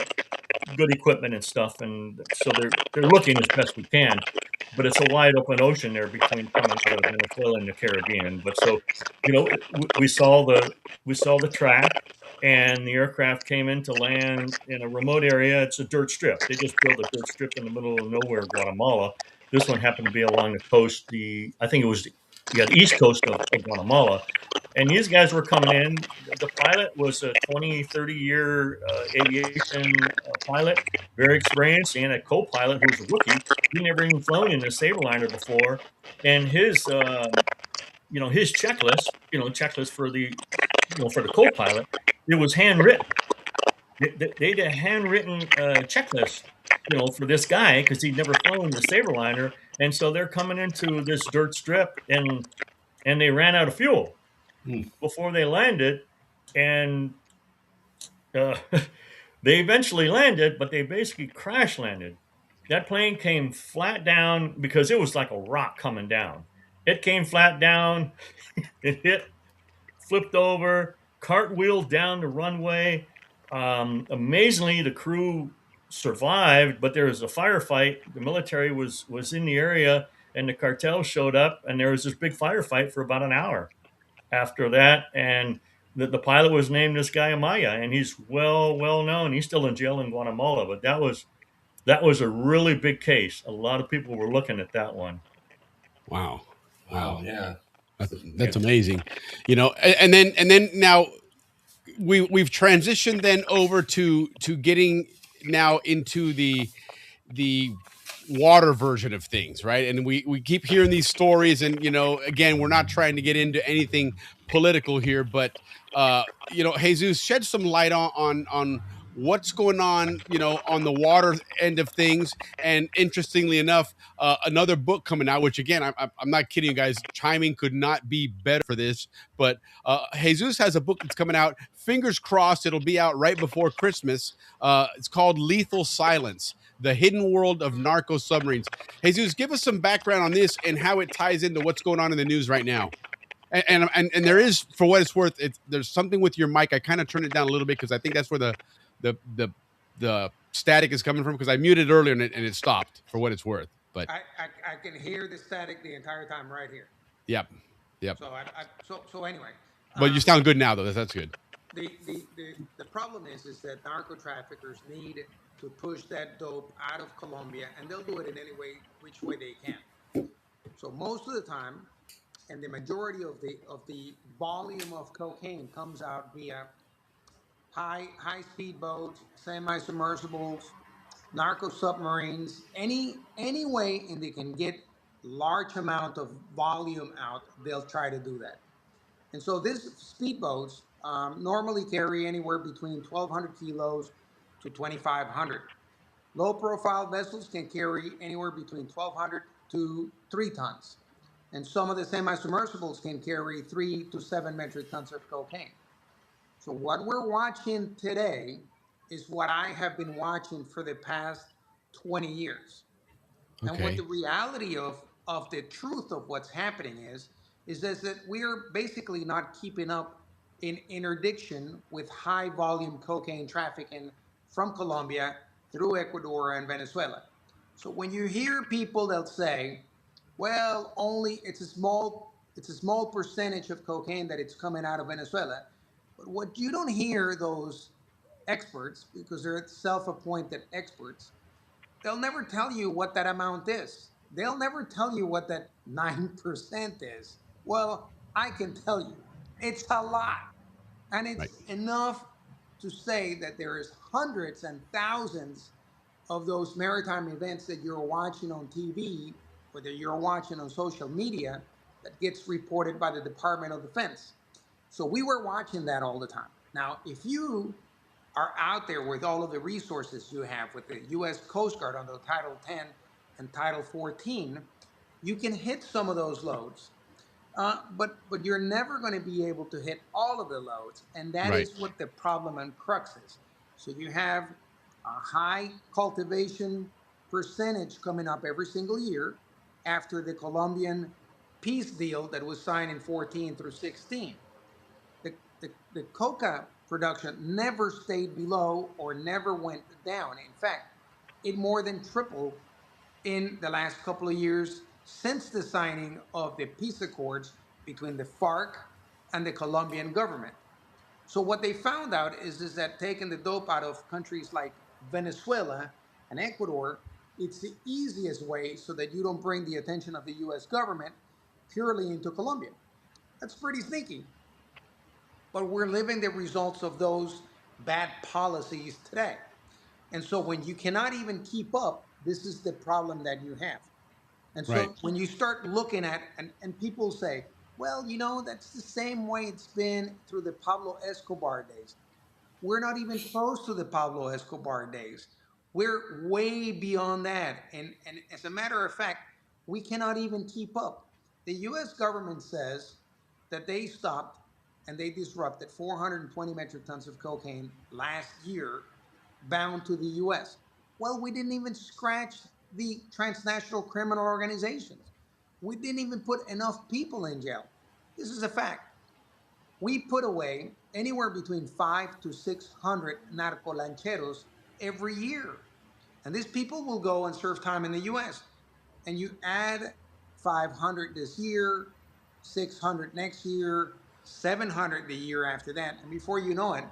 good equipment and stuff, and so they're looking as best we can. But it's a wide open ocean there between coming out of Venezuela and the Caribbean. But so, we saw the track, and the aircraft came in to land in a remote area. It's a dirt strip. They just built a dirt strip in the middle of nowhere, Guatemala. This one happened to be along the coast. I think it was the east coast of Guatemala. And these guys were coming in. The pilot was a 20, 30-year aviation pilot, very experienced, and a co-pilot who was a rookie. He never even flown in a Saberliner before. And his checklist, checklist for the co-pilot, it was handwritten. They did a handwritten checklist, for this guy because he'd never flown the Saberliner. And so they're coming into this dirt strip, and they ran out of fuel before they landed, and uh, they eventually landed, but they basically crash landed. That plane came flat down because it was like a rock coming down. It came flat down. It hit, flipped over, cartwheeled down the runway. Amazingly, the crew survived, but there was a firefight. The military was in the area, and the cartel showed up, and there was this big firefight for about an hour after that. And the pilot was named this guy Amaya, and he's well known. He's still in jail in Guatemala, but that was a really big case. A lot of people were looking at that one. Wow. Yeah. That's amazing. And then now we've transitioned then over to getting now into the water version of things, right? And we keep hearing these stories, and again, we're not trying to get into anything political here, but Jesus, shed some light on what's going on, on the water end of things. And interestingly enough, another book coming out, which again, I'm not kidding you guys, timing could not be better for this. But Jesus has a book that's coming out. Fingers crossed, it'll be out right before Christmas. It's called Lethal Silence: The Hidden World of Narco Submarines. Jesus, give us some background on this and how it ties into what's going on in the news right now. And there is, for what it's worth, there's something with your mic. I kind of turned it down a little bit because I think that's where the static is coming from, because I muted earlier and it stopped, for what it's worth. But I can hear the static the entire time right here. Yep. So anyway. But you sound good now, though. That's good. The problem is that narco traffickers need to push that dope out of Colombia, and they'll do it in any way, which way they can. So most of the time, and the majority of the volume of cocaine comes out via high speed boats, semi-submersibles, narco submarines, any way and they can get large amount of volume out, they'll try to do that. And so these speedboats normally carry anywhere between 1,200 kilos to 2,500. Low profile vessels can carry anywhere between 1,200 to 3 tons. And some of the semi-submersibles can carry 3 to 7 metric tons of cocaine. So what we're watching today is what I have been watching for the past 20 years. Okay. And what the reality of the truth of what's happening is that we are basically not keeping up in interdiction with high volume cocaine trafficking from Colombia through Ecuador and Venezuela. So when you hear people, they'll say, well, only it's a small percentage of cocaine that it's coming out of Venezuela. But what you don't hear those experts, because they're self-appointed experts, they'll never tell you what that amount is. They'll never tell you what that 9% is. Well, I can tell you, it's a lot. And Right. it's enough to say that there is hundreds and thousands of those maritime events that you're watching on TV or that you're watching on social media that gets reported by the Department of Defense. So we were watching that all the time. Now, if you are out there with all of the resources you have with the U.S. Coast Guard under Title 10 and Title 14, you can hit some of those loads. But you're never going to be able to hit all of the loads, and that Right. is what the problem and crux is. So you have a high cultivation percentage coming up every single year after the Colombian peace deal that was signed in 14 through 16. The coca production never stayed below or never went down. In fact, it more than tripled in the last couple of years since the signing of the peace accords between the FARC and the Colombian government. So what they found out is that taking the dope out of countries like Venezuela and Ecuador, it's the easiest way so that you don't bring the attention of the US government purely into Colombia. That's pretty sneaky. But we're living the results of those bad policies today. And so when you cannot even keep up, this is the problem that you have. And Right. so when you start looking at, and people say, well, that's the same way it's been through the Pablo Escobar days. We're not even close to the Pablo Escobar days. We're way beyond that. And as a matter of fact, we cannot even keep up. The US government says that they stopped and they disrupted 420 metric tons of cocaine last year bound to the US. Well, we didn't even scratch the transnational criminal organizations. We didn't even put enough people in jail. This is a fact. We put away anywhere between 5 to 600 narco lancheros every year. And these people will go and serve time in the US. And you add 500 this year, 600 next year, 700 the year after that. And before you know it,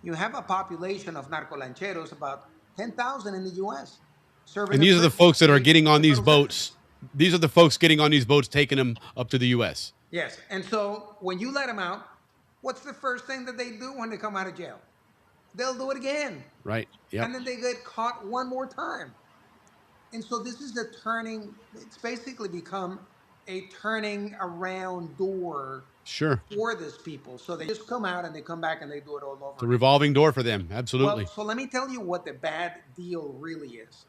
you have a population of narco lancheros, about 10,000 in the US, serving And a these are the pretty folks that are big getting on these little boats. sentence. These are the folks getting on these boats, taking them up to the U.S. Yes. And so when you let them out, what's the first thing that they do when they come out of jail? They'll do it again. Right. Yep. And then they get caught one more time. And so this is the turning, it's basically become a turning around door Sure. for these people. So they just come out and they come back and they do it all over It's a again. revolving door for them. Absolutely. Well, so let me tell you what the bad deal really is.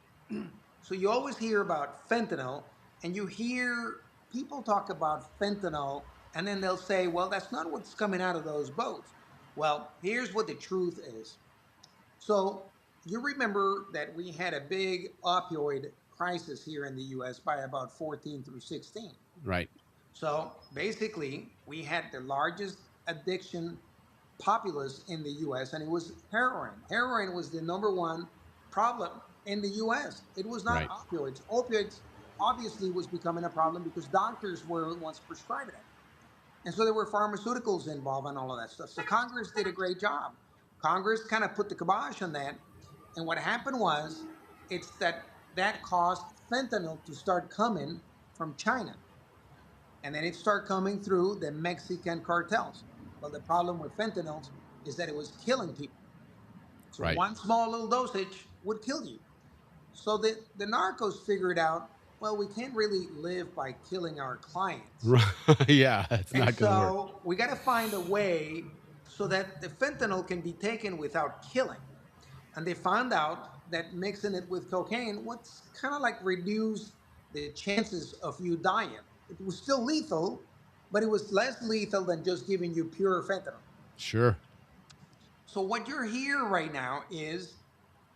So you always hear about fentanyl, and you hear people talk about fentanyl, and then they'll say, well, that's not what's coming out of those boats. Well, here's what the truth is. So you remember that we had a big opioid crisis here in the US by about 14 through 16. Right. So basically, we had the largest addiction populace in the US, and it was heroin. Heroin was the number one problem in the US. It was not Right. opioids. Opioids obviously was becoming a problem because doctors were the ones prescribing it. And so there were pharmaceuticals involved and all of that stuff. So Congress did a great job. Congress kind of put the kibosh on that. And what happened was, it's that caused fentanyl to start coming from China. And then it started coming through the Mexican cartels. Well, the problem with fentanyl is that it was killing people. So Right. one small little dosage would kill you. So the narcos figured out, well, we can't really live by killing our clients. Yeah, it's And not going to work. so we got to find a way so that the fentanyl can be taken without killing. And they found out that mixing it with cocaine, what's kind of like reduce the chances of you dying. It was still lethal, but it was less lethal than just giving you pure fentanyl. Sure. So what you're here right now is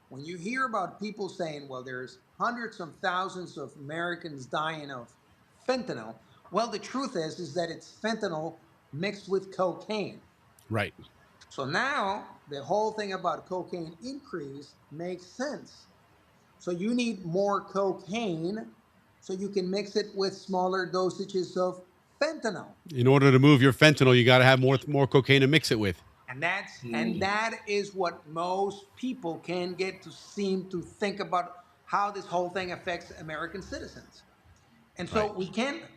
when you hear about people saying, well, there's hundreds of thousands of Americans dying of fentanyl. Well, the truth is that it's fentanyl mixed with cocaine. Right. So now the whole thing about cocaine increase makes sense. So you need more cocaine so you can mix it with smaller dosages of fentanyl. In order to move your fentanyl, you got to have more cocaine to mix it with. And that is what most people can get to seem to think about how this whole thing affects American citizens. And Right. so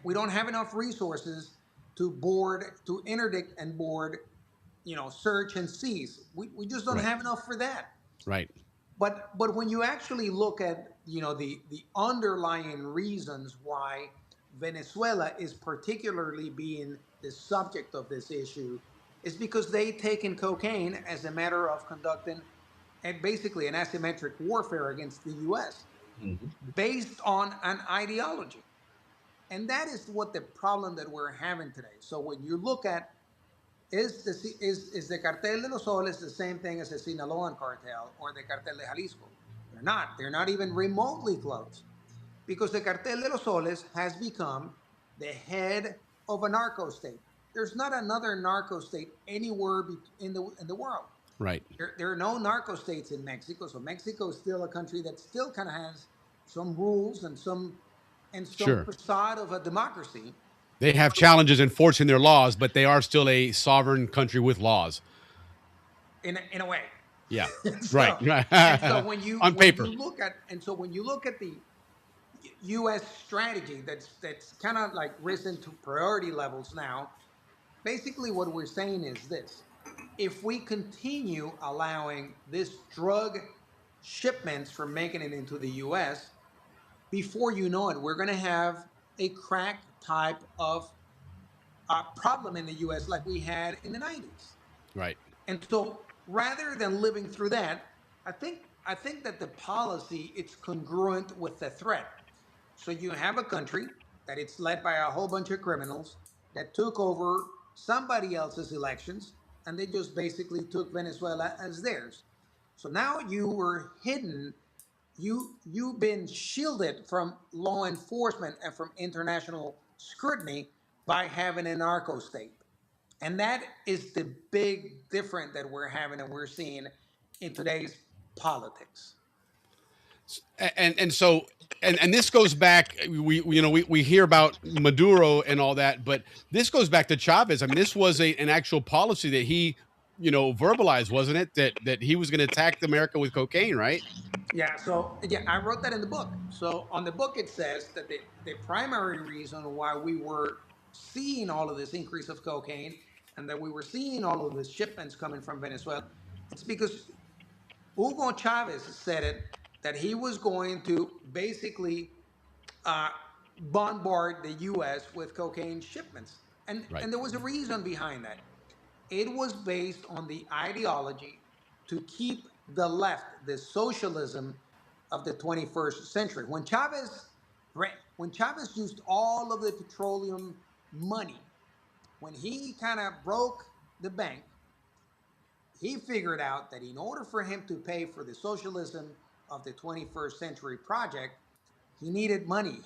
we don't have enough resources to interdict and board, search and seize. We just don't Right. have enough for that. Right. But when you actually look at the underlying reasons why Venezuela is particularly being the subject of this issue, is because they taken cocaine as a matter of conducting and basically an asymmetric warfare against the U.S. based on an ideology. And that is what the problem that we're having today. So when you look at is the Cartel de los Soles the same thing as the Sinaloan cartel or the Cartel de Jalisco? They're not. They're not even remotely close because the Cartel de los Soles has become the head of a narco state. There's not another narco state anywhere in the world. Right. There are no narco states in Mexico, so Mexico is still a country that still kind of has some rules and some Sure. facade of a democracy. They have challenges enforcing their laws, but they are still a sovereign country with laws. In a way. Yeah. So, Right. and so when you On paper. look at the U.S. strategy that's kind of like risen to priority levels now, basically what we're saying is this: if we continue allowing this drug shipments from making it into the U.S., before you know it, we're going to have a crack type of problem in the U.S. like we had in the 90s. Right. And so rather than living through that, I think that the policy it's congruent with the threat. So you have a country that it's led by a whole bunch of criminals that took over somebody else's elections and they just basically took Venezuela as theirs. So now you were hidden, you've been shielded from law enforcement and from international scrutiny by having a narco state. And that is the big difference that we're having and we're seeing in today's politics. And so and this goes back, we hear about Maduro and all that, but this goes back to Chavez. I mean, this was an actual policy that he verbalized, wasn't it, that he was going to attack America with cocaine, right? Yeah, so yeah, I wrote that in the book. So on the book, it says that the primary reason why we were seeing all of this increase of cocaine and that we were seeing all of these shipments coming from Venezuela, it's because Hugo Chavez said it that he was going to basically uh, bombard the U.S. with cocaine shipments, and Right. and there was a reason behind that. It was based on the ideology to keep the left, the socialism of the 21st century. When Chavez used all of the petroleum money, when he kind of broke the bank, he figured out that in order for him to pay for the socialism of the 21st century project, he needed money.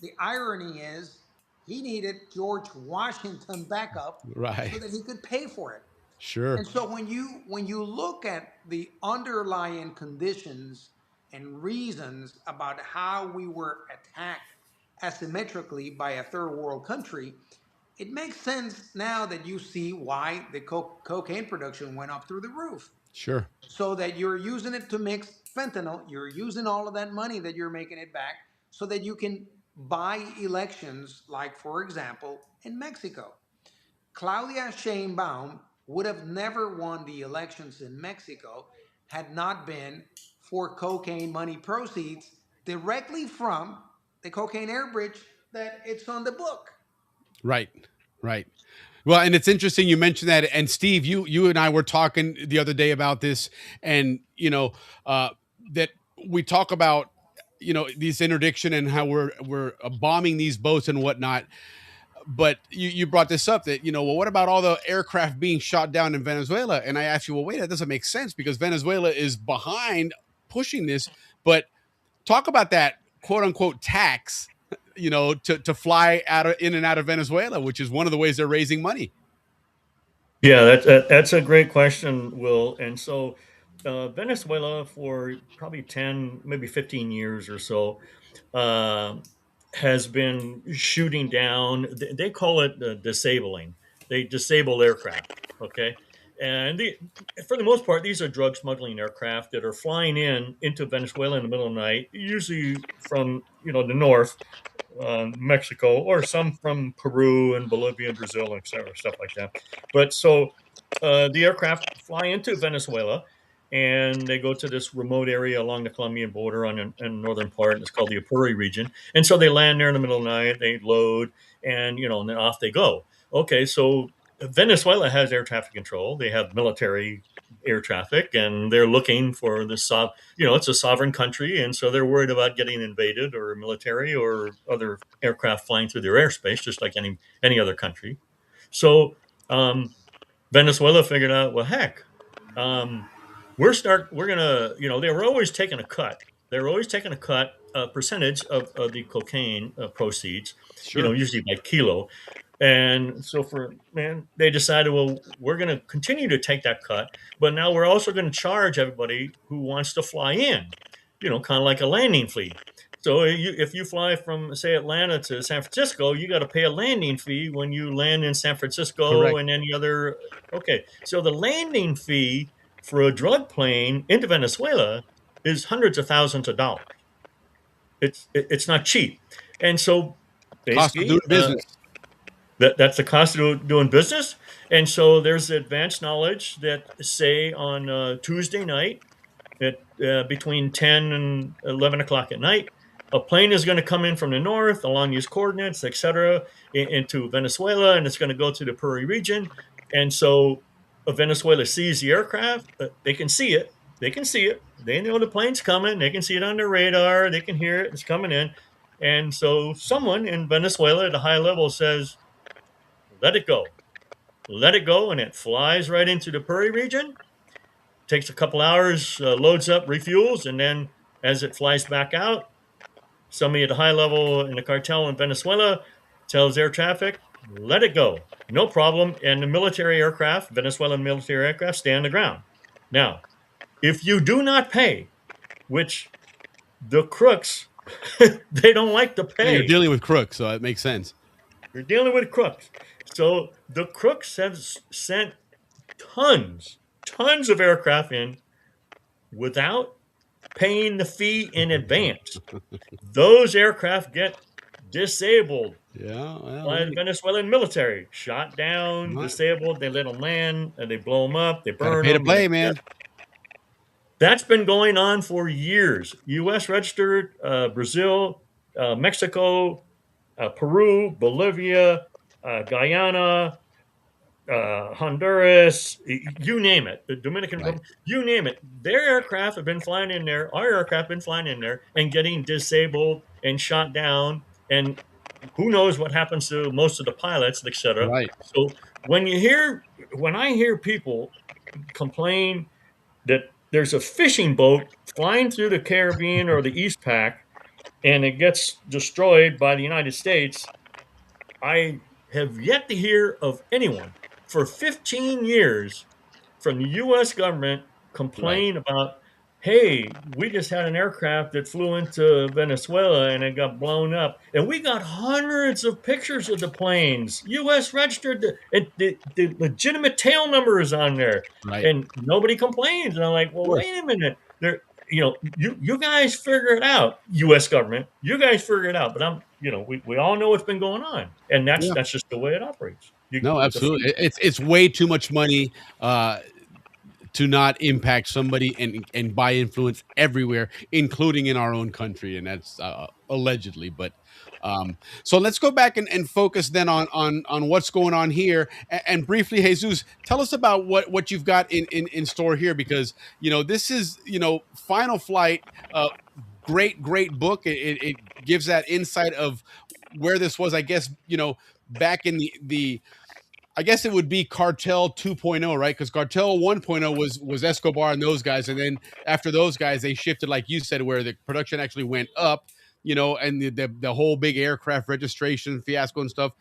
The irony is, he needed George Washington back up Right. so that he could pay for it. Sure. And so when you look at the underlying conditions and reasons about how we were attacked asymmetrically by a third world country, it makes sense now that you see why the cocaine production went up through the roof. Sure. So that you're using it to mix fentanyl, you're using all of that money that you're making it back so that you can buy elections, like, for example, in Mexico. Claudia Sheinbaum would have never won the elections in Mexico had not been for cocaine money proceeds directly from the cocaine air bridge that it's on the book. Right. Right. Well, and it's interesting you mentioned that. And Steve, you and I were talking the other day about this, and that we talk about this interdiction and how we're bombing these boats and whatnot. But you brought this up that well, what about all the aircraft being shot down in Venezuela? And I asked you, well, wait, that doesn't make sense because Venezuela is behind pushing this. But talk about that quote unquote tax, to fly in and out of Venezuela, which is one of the ways they're raising money. Yeah, that's a great question, Will. And so, Venezuela for probably 10, maybe 15 years or so, uh, has been shooting down. They call it disabling. They disable aircraft. Okay, And for the most part, these are drug smuggling aircraft that are flying into Venezuela in the middle of the night, usually from the north, Mexico, or some from Peru and Bolivia and Brazil and et cetera, stuff like that. But so the aircraft fly into Venezuela and they go to this remote area along the Colombian border on the northern part. And it's called the Apure region. And so they land there in the middle of the night, they load, and and then off they go. Okay, so Venezuela has air traffic control. They have military air traffic, and they're looking for the it's a sovereign country, and so they're worried about getting invaded or military or other aircraft flying through their airspace, just like any other country. So Venezuela figured out, well, heck, we're gonna, they were always taking a cut. They were always taking a percentage of the cocaine proceeds, Sure. usually by kilo. And so they decided, well, we're going to continue to take that cut, but now we're also going to charge everybody who wants to fly in, kind of like a landing fee. So if you fly from, say, Atlanta to San Francisco, you got to pay a landing fee when you land in San Francisco Correct. and any other. Okay, so the landing fee for a drug plane into Venezuela is hundreds of thousands of dollars. It's not cheap, and so Cost of basically doing business. that's the cost of doing business. And so there's advanced knowledge that, say, on Tuesday night at between 10 and 11 o'clock at night, a plane is going to come in from the north along these coordinates, etc., into Venezuela, and it's going to go to the Puri region. And so Venezuela sees the aircraft. They can see it. They can see it. They know the plane's coming. They can see it on their radar. They can hear it. It's coming in. And so someone in Venezuela at a high level says, let it go. Let it go, and it flies right into the Puri region. Takes a couple hours, loads up, refuels, and then as it flies back out, somebody at a high level in the cartel in Venezuela tells air traffic, let it go. No problem. And the military aircraft, Venezuelan military aircraft, stay on the ground. Now, if you do not pay, which the crooks, they don't like to pay. You're dealing with crooks, so it makes sense. You're dealing with crooks. So the crooks have sent tons of aircraft in without paying the fee in advance. Those aircraft get disabled by the Venezuelan military. Shot down, disabled. They let them land, and they blow them up. They burn pay them. to play, man. That's been going on for years. U.S. registered, Brazil, Mexico, Peru, Bolivia, Guyana, Honduras, you name it, the Dominican Republic, you name it. Their aircraft have been flying in there. Our aircraft have been flying in there and getting disabled and shot down. And who knows what happens to most of the pilots, etc. Right. So when I hear people complain that there's a fishing boat flying through the Caribbean or the East Pac and it gets destroyed by the United States, I have yet to hear of anyone for 15 years from the U.S. government complain about, hey, we just had an aircraft that flew into Venezuela and it got blown up. And we got hundreds of pictures of the planes, U.S. registered, and the legitimate tail number is on there. Right. And nobody complains. And I'm like, well, wait a minute. You guys figure it out, U.S. government. You guys figure it out. But we all know what's been going on. And that's just the way it operates. No, absolutely. It's way too much money to not impact somebody and buy influence everywhere, including in our own country. And that's allegedly. But so let's go back and focus then on what's going on here. And briefly, Jesus, tell us about what you've got in store here, because, this is, Final Flight, great book. It gives that insight of where this was, I guess, back in the I guess it would be Cartel 2.0, right? Because Cartel 1.0 was Escobar and those guys. And then after those guys, they shifted, like you said, where the production actually went up, and the whole big aircraft registration fiasco and stuff.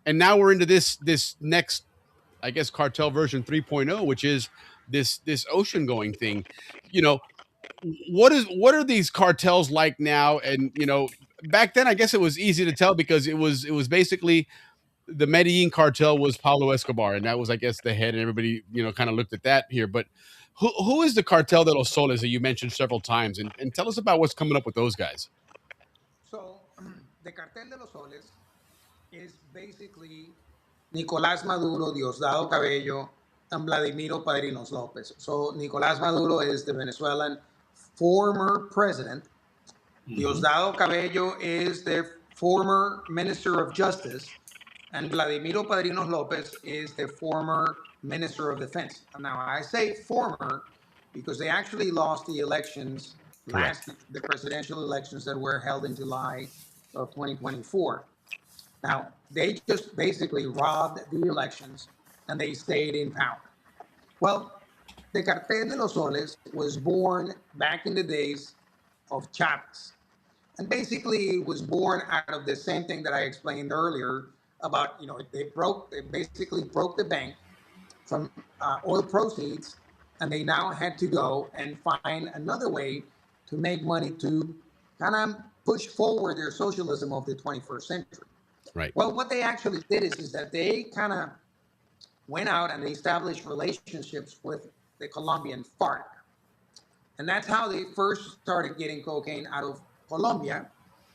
And now we're into this next, I guess, Cartel version 3.0, which is this ocean going thing. What are these cartels like now? And, back then, I guess it was easy to tell because it was basically the Medellin cartel was Pablo Escobar, and that was, I guess, the head, and everybody, kind of looked at that here. But who is the cartel de los Soles that you mentioned several times, and tell us about what's coming up with those guys? So, the Cartel de los Soles is basically Nicolás Maduro, Diosdado Cabello, and Vladimiro Padrinos Lopez. So, Nicolás Maduro is the Venezuelan former president. Diosdado Cabello is the former Minister of Justice, and Vladimiro Padrinos Lopez is the former Minister of Defense. Now, I say former because they actually lost the elections Correct. the presidential elections that were held in July of 2024. Now, they just basically robbed the elections and they stayed in power. Well, the Cartel de los Soles was born back in the days of Chavez. And basically, it was born out of the same thing that I explained earlier about, they basically broke the bank from oil proceeds, and they now had to go and find another way to make money to kind of push forward their socialism of the 21st century. Right. Well, what they actually did is that they kind of went out and they established relationships with the Colombian FARC. And that's how they first started getting cocaine out of Colombia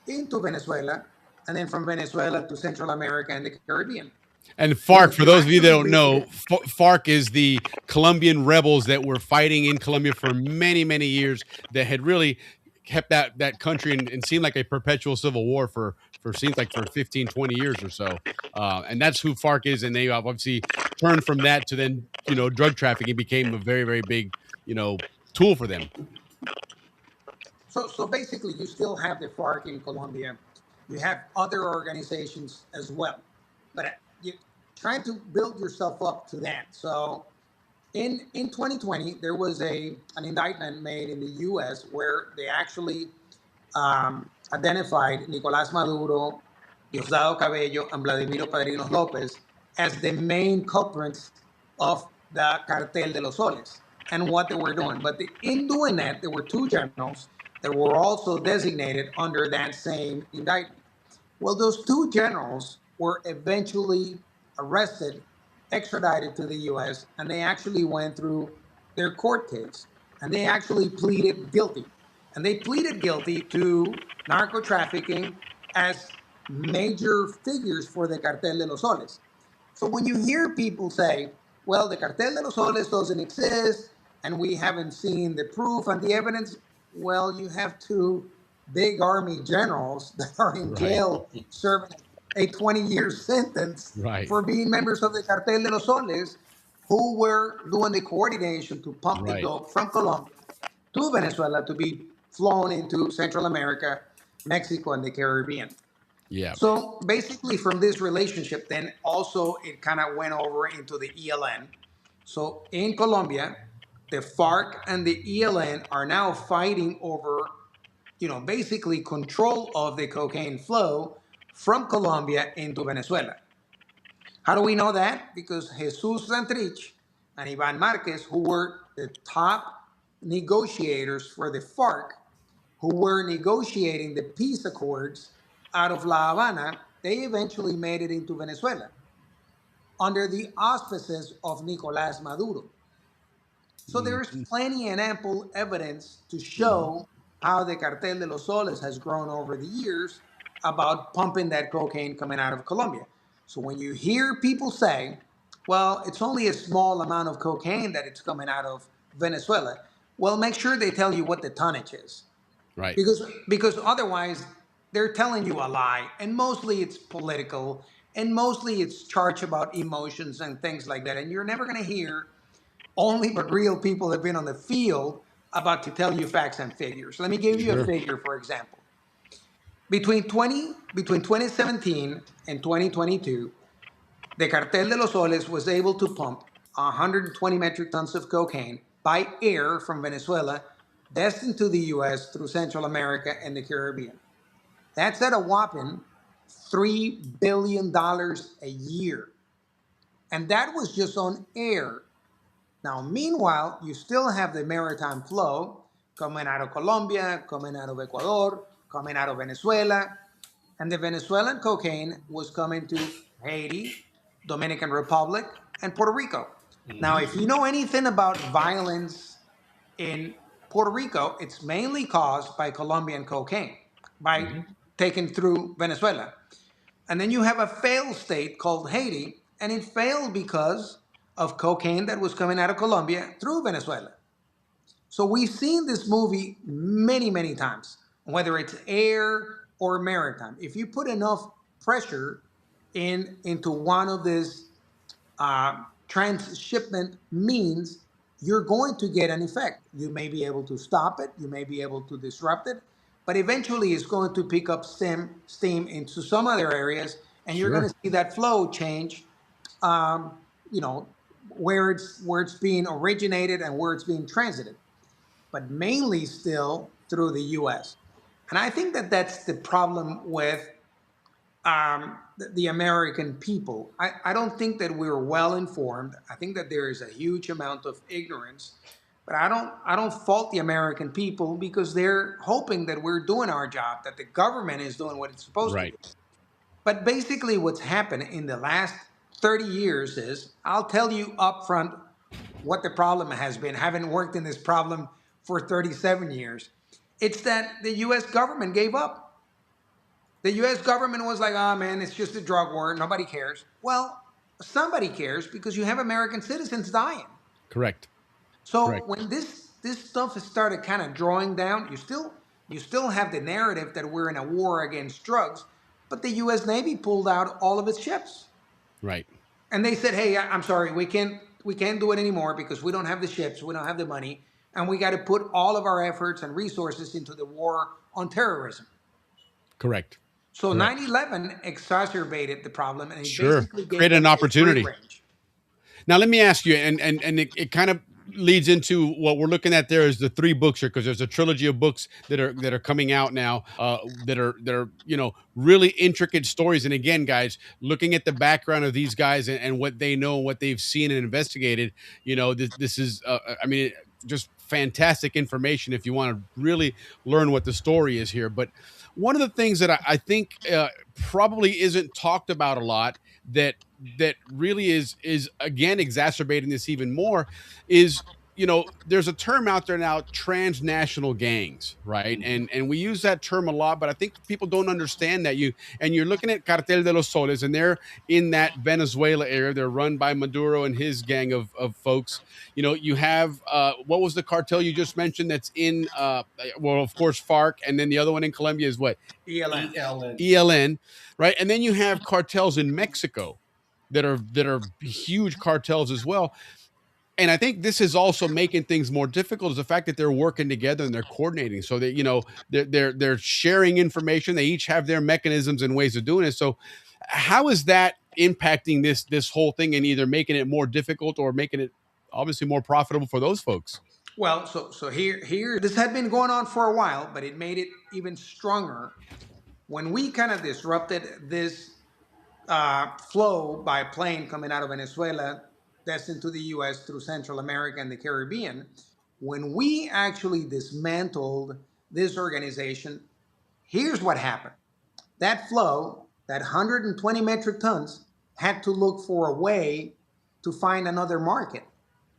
into Venezuela, and then from Venezuela to Central America and the Caribbean. And FARC, for those of you that don't know, FARC is the Colombian rebels that were fighting in Colombia for many, many years, that had really kept that country and seemed like a perpetual civil war for seems like for 15, 20 years or so. And that's who FARC is. And they obviously turned from that to then, drug trafficking became a very, very big, tool for them. So basically, you still have the FARC in Colombia. You have other organizations as well. But you're trying to build yourself up to that. So in 2020, there was an indictment made in the U.S. where they actually identified Nicolás Maduro, Diosdado Cabello, and Vladimiro Padrinos Lopez as the main culprits of the Cartel de los Soles and what they were doing. But in doing that, there were two generals that were also designated under that same indictment. Well, those two generals were eventually arrested, extradited to the U.S., and they actually went through their court case, and they actually pleaded guilty. And they pleaded guilty to narco trafficking as major figures for the Cartel de los Soles. So when you hear people say, well, the Cartel de los Soles doesn't exist, and we haven't seen the proof and the evidence, well, you have two big army generals that are in jail serving a 20-year sentence for being members of the Cartel de los Soles, who were doing the coordination to pump the dope from Colombia to Venezuela to be flown into Central America, Mexico, and the Caribbean. Yeah. So basically, from this relationship, then also it kind of went over into the ELN. So in Colombia, the FARC and the ELN are now fighting over, basically control of the cocaine flow from Colombia into Venezuela. How do we know that? Because Jesus Santrich and Ivan Marquez, who were the top negotiators for the FARC, who were negotiating the peace accords out of La Habana, they eventually made it into Venezuela under the auspices of Nicolás Maduro. So there is plenty and ample evidence to show how the Cartel de los Soles has grown over the years about pumping that cocaine coming out of Colombia. So when you hear people say, well, it's only a small amount of cocaine that it's coming out of Venezuela, well, make sure they tell you what the tonnage is. Right. Because otherwise, they're telling you a lie. And mostly it's political. And mostly it's charged about emotions and things like that. And you're never going to hear only but real people have been on the field about to tell you facts and figures. Let me give you a figure, for example. Between 2017 and 2022, the Cartel de los Soles was able to pump 120 metric tons of cocaine by air from Venezuela, destined to the U.S. through Central America and the Caribbean. That's at a whopping $3 billion a year. And that was just on air. Now, meanwhile, you still have the maritime flow coming out of Colombia, coming out of Ecuador, coming out of Venezuela. And the Venezuelan cocaine was coming to Haiti, Dominican Republic, and Puerto Rico. Now, if you know anything about violence in Puerto Rico, it's mainly caused by Colombian cocaine, by taken through Venezuela. And then you have a failed state called Haiti, and it failed because of cocaine that was coming out of Colombia through Venezuela. So we've seen this movie many, many times, whether it's air or maritime. If you put enough pressure into one of these transshipment means, you're going to get an effect. You may be able to stop it, you may be able to disrupt it, but eventually it's going to pick up steam into some other areas, and you're going to see that flow change. Um, you know, where it's being originated and where it's being transited, but mainly still through the U.S. And I think that that's the problem with the American people. I don't think that we're well informed. I think that there is a huge amount of ignorance, but I don't fault the American people because they're hoping that we're doing our job, that the government is doing what it's supposed to do. But basically, what's happened in the last 30 years is, I'll tell you up front what the problem has been, having worked in this problem for 37 years. It's that the U.S. government gave up. The U.S. government was like, oh man, it's just a drug war. Nobody cares. Well, somebody cares because you have American citizens dying. Correct. So when this stuff has started kind of drawing down, you still have the narrative that we're in a war against drugs, but the U.S. Navy pulled out all of its ships. Right. And they said, hey, I'm sorry, we can't do it anymore because we don't have the ships, we don't have the money, and we got to put all of our efforts and resources into the war on terrorism. Correct. So 9/11 exacerbated the problem, and it Sure. basically gave Created them an a free opportunity. range. Now, let me ask you, and it kind of leads into what we're looking at there is the 3 books here, because there's a trilogy of books that are coming out now, that are really intricate stories. And again, guys, looking at the background of these guys and what they know, what they've seen and investigated, this is I mean, just fantastic information if you want to really learn what the story is here. But one of the things that I think probably isn't talked about a lot, that really is again exacerbating this even more, is there's a term out there now, transnational gangs, right? And we use that term a lot, but I think people don't understand that. You're looking at Cartel de los Soles, and they're in that Venezuela area. They're run by Maduro and his gang of folks. You have what was the cartel you just mentioned that's in well, of course, FARC, and then the other one in Colombia is what? ELN, right? And then you have cartels in Mexico that are huge cartels as well. And I think this is also making things more difficult, is the fact that they're working together and they're coordinating, so that they're sharing information. They each have their mechanisms and ways of doing it. So how is that impacting this whole thing, and either making it more difficult or making it obviously more profitable for those folks? Well, so here this had been going on for a while, but it made it even stronger when we kind of disrupted this flow by plane coming out of Venezuela, destined to the U.S. through Central America and the Caribbean. When we actually dismantled this organization, here's what happened. That flow, that 120 metric tons, had to look for a way to find another market.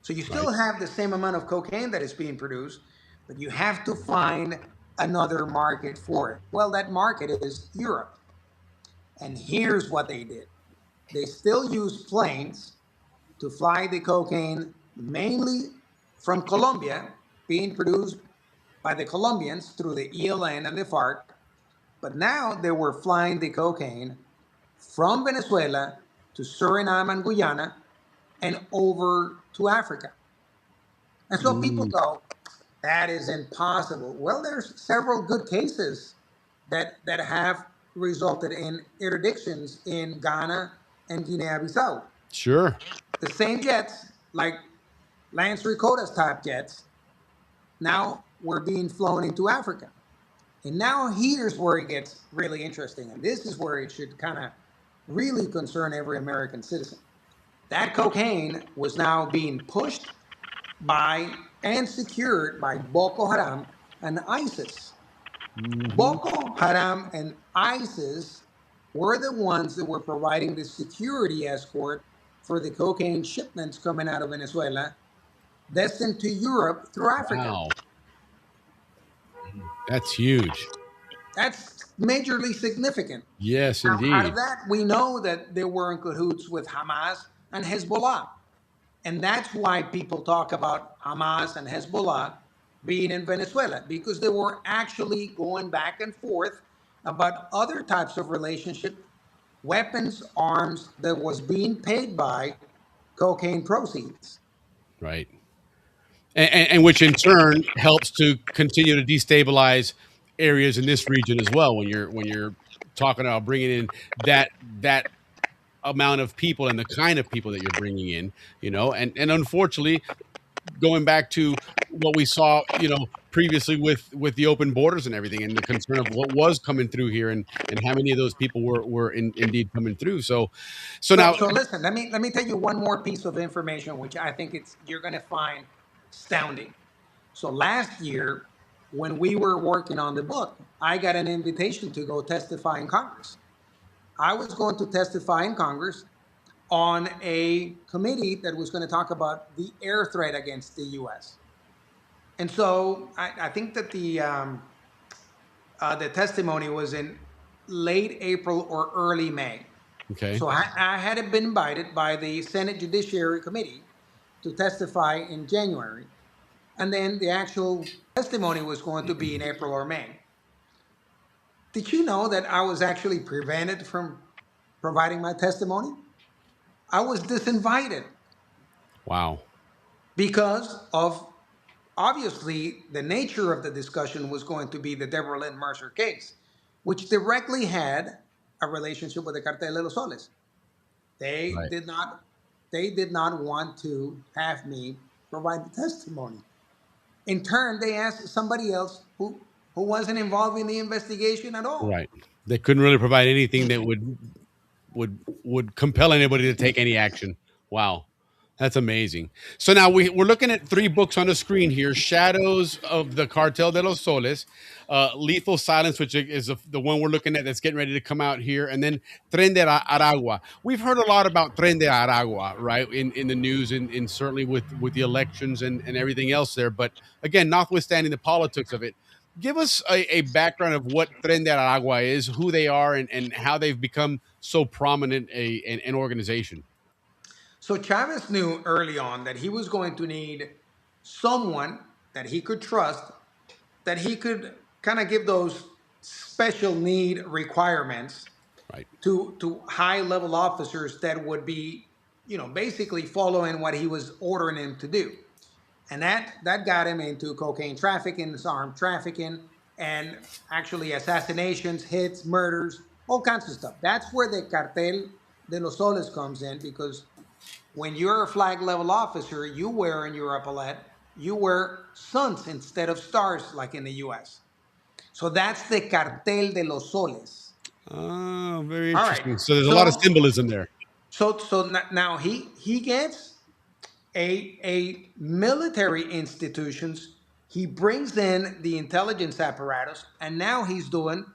So you still have the same amount of cocaine that is being produced, but you have to find another market for it. Well, that market is Europe. And here's what they did. They still use planes to fly the cocaine, mainly from Colombia, being produced by the Colombians through the ELN and the FARC. But now they were flying the cocaine from Venezuela to Suriname and Guyana and over to Africa. And so people go, that is impossible. Well, there's several good cases that have resulted in interdictions in Ghana and Guinea-Bissau. Sure. The same jets, like Lance Ricota's type jets, now were being flown into Africa. And now here's where it gets really interesting. And this is where it should kind of really concern every American citizen. That cocaine was now being pushed by and secured by Boko Haram and ISIS. Boko Haram and ISIS were the ones that were providing the security escort for the cocaine shipments coming out of Venezuela, destined to Europe through Africa. Wow. That's huge. That's majorly significant. Yes, Now, out of indeed. that, we know that they were in cahoots with Hamas and Hezbollah. And that's why people talk about Hamas and Hezbollah being in Venezuela, because they were actually going back and forth about other types of relationship, weapons, arms that was being paid by cocaine proceeds. Right. And which in turn helps to continue to destabilize areas in this region as well. When you're talking about bringing in that amount of people and the kind of people that you're bringing in, and unfortunately, going back to what we saw, previously with the open borders and everything, and the concern of what was coming through here, and how many of those people were indeed coming through. So So, now, so listen, let me tell you one more piece of information, which I think you're going to find astounding. So last year, when we were working on the book, I got an invitation to go testify in Congress. I was going to testify in Congress on a committee that was going to talk about the air threat against the U.S. And so I think that the testimony was in late April or early May. okay, So I had been invited by the Senate Judiciary Committee to testify in January. And then the actual testimony was going to be in April or May. Did you know that I was actually prevented from providing my testimony? I was disinvited wow, because of, obviously, the nature of the discussion was going to be the Deborah Lynn Mercer case, which directly had a relationship with the Cartel de los Soles. They right, did not they did not want to have me provide the testimony. In turn, they asked somebody else who wasn't involved in the investigation at all. right. They couldn't really provide anything that would compel anybody to take any action. Wow. That's amazing. So now we're looking at three books on the screen here: Shadows of the Cartel de los Soles, Lethal Silence, which is the one we're looking at that's getting ready to come out here, and then Tren de Aragua. We've heard a lot about Tren de Aragua, right, in the news, and certainly with the elections and everything else there. But again, notwithstanding the politics of it, give us a background of what Tren de Aragua is, who they are, and how they've become so prominent an organization. So Chavez knew early on that he was going to need someone that he could trust, that he could kind of give those special need requirements Right. to high level officers that would be, basically following what he was ordering him to do. And that got him into cocaine trafficking, armed trafficking, and actually assassinations, hits, murders, all kinds of stuff. That's where the Cartel de los Soles comes in, because when you're a flag level officer, you wear in your epaulette, you wear suns instead of stars like in the US. So that's the Cartel de los Soles. Oh, very All right. interesting. So there's a lot of So symbolism there. so now he gets a military institutions. He brings in the intelligence apparatus, and now he's doing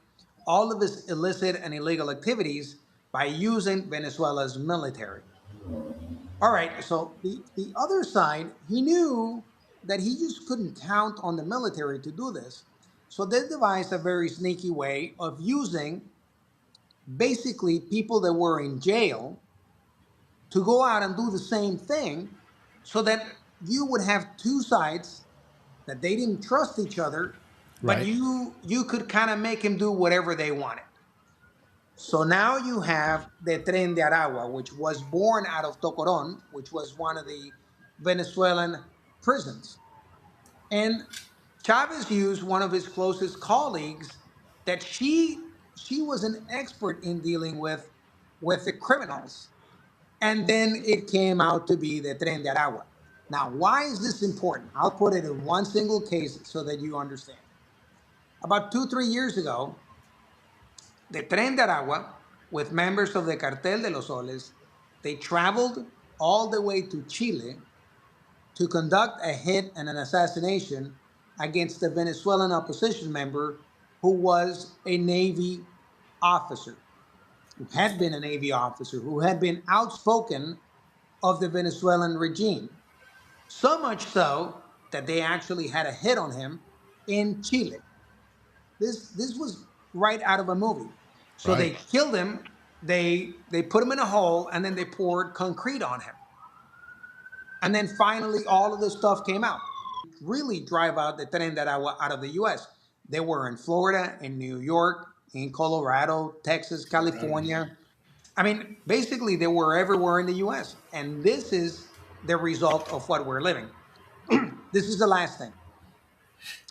all of his illicit and illegal activities by using Venezuela's military. All right, so the other side, he knew that he just couldn't count on the military to do this. So they devised a very sneaky way of using basically people that were in jail to go out and do the same thing, so that you would have two sides that they didn't trust each other, but Right. you could kind of make him do whatever they wanted. So now you have the Tren de Aragua, which was born out of Tocoron, which was one of the Venezuelan prisons. And Chavez used one of his closest colleagues that she was an expert in dealing with the criminals. And then it came out to be the Tren de Aragua. Now, why is this important? I'll put it in one single case so that you understand. About 2, 3 years ago, the Tren de Aragua, with members of the Cartel de los Soles, they traveled all the way to Chile to conduct a hit and an assassination against a Venezuelan opposition member who was a Navy officer. who had been a Navy officer, who had been outspoken of the Venezuelan regime. So much so that they actually had a hit on him in Chile. This was right out of a movie. So they Right. killed him. They put him in a hole, and then they poured concrete on him. And then finally, all of this stuff came out. Really drive out the Tren de Aragua out of the U.S. They were in Florida, in New York, in Colorado, Texas, California. I mean, basically, they were everywhere in the U.S. And this is the result of what we're living. This is the last thing.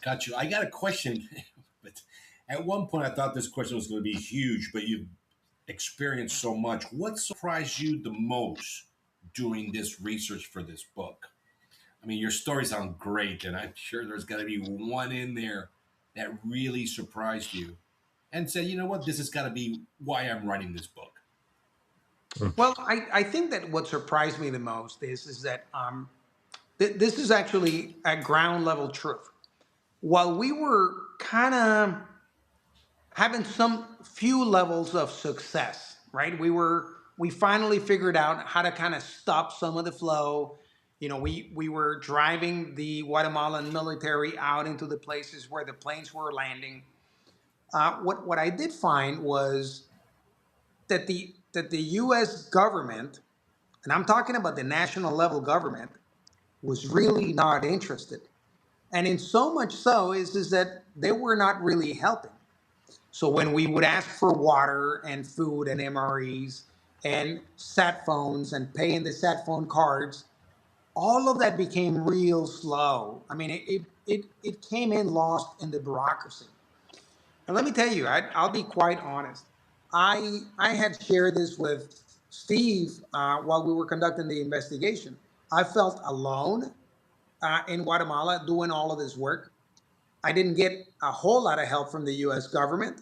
Got you. I got a question, but at one point I thought this question was going to be huge, but you've experienced so much. What surprised you the most doing this research for this book? I mean, your stories sound great, and I'm sure there's got to be one in there that really surprised you and said, you know what, this has got to be why I'm writing this book. Well, I think that what surprised me the most is that this is actually a ground level truth. While we were kind of having some few levels of success, right? We finally figured out how to kind of stop some of the flow. You know, we were driving the Guatemalan military out into the places where the planes were landing. What I did find was that the U.S. government, and I'm talking about the national level government, was really not interested. And in so much so is that they were not really helping. So when we would ask for water and food and MREs and sat phones and paying the sat phone cards, all of that became real slow. I mean, it came in lost in the bureaucracy. And let me tell you, I'll be quite honest. I had shared this with Steve while we were conducting the investigation. I felt alone in Guatemala doing all of this work. I didn't get a whole lot of help from the U.S. government.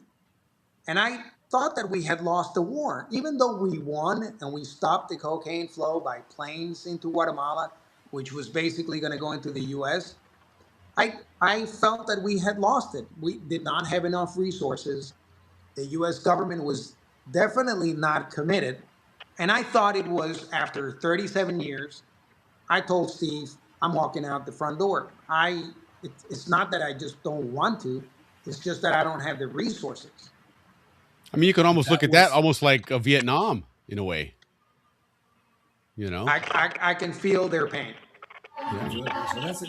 And I thought that we had lost the war, even though we won and we stopped the cocaine flow by planes into Guatemala, which was basically going to go into the U.S. I felt that we had lost it. We did not have enough resources. The U.S. government was definitely not committed. And I thought it was after 37 years, I told Steve, I'm walking out the front door. It's not that I just don't want to. It's just that I don't have the resources. I mean, you can almost look at that almost like a Vietnam in a way. You know, I can feel their pain. Yeah. So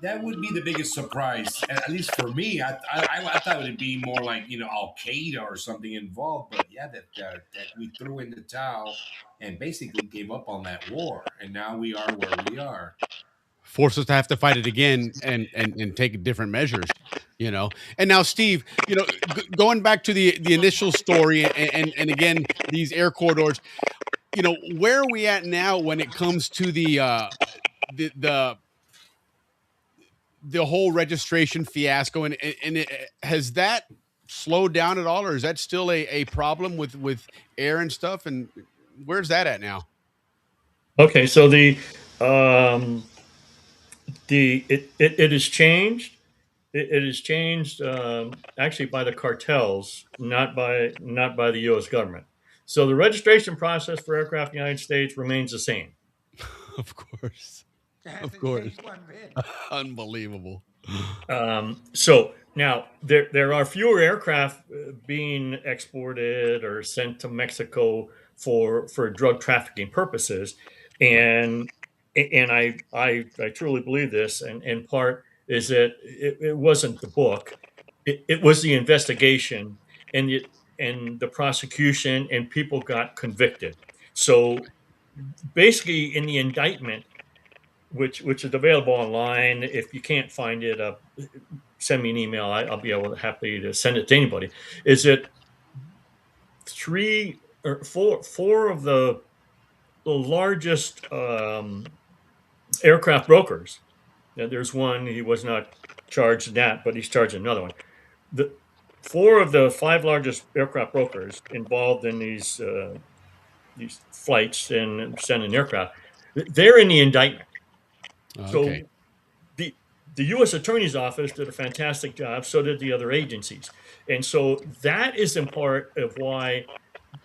that would be the biggest surprise, at least for me. I thought it would be more like, you know, Al Qaeda or something involved, but yeah, that we threw in the towel and basically gave up on that war, and now we are where we are. Force us to have to fight it again and take different measures, you know. And now, Steve, you know, going back to the initial story and again these air corridors, you know, where are we at now when it comes to the whole registration fiasco, and has that slowed down at all, or is that still a problem with air and stuff, and where's that at now? Okay, so it has changed. It has changed actually by the cartels, not by the U.S. government. So the registration process for aircraft in the United States remains the same. Of course. Of course. Unbelievable. So now there are fewer aircraft being exported or sent to Mexico for drug trafficking purposes, and I truly believe this, and in part is that it wasn't the book, it was the investigation and the prosecution, and people got convicted. So basically, in the indictment, which is available online. If you can't find it, send me an email. I'll be happy to send it to anybody. Is it four of the largest aircraft brokers? Now, there's one, he was not charged that, but he's charged another one. The four of the five largest aircraft brokers involved in these flights and sending aircraft, they're in the indictment. Okay. So the U.S. Attorney's Office did a fantastic job. So did the other agencies. And so that is in part of why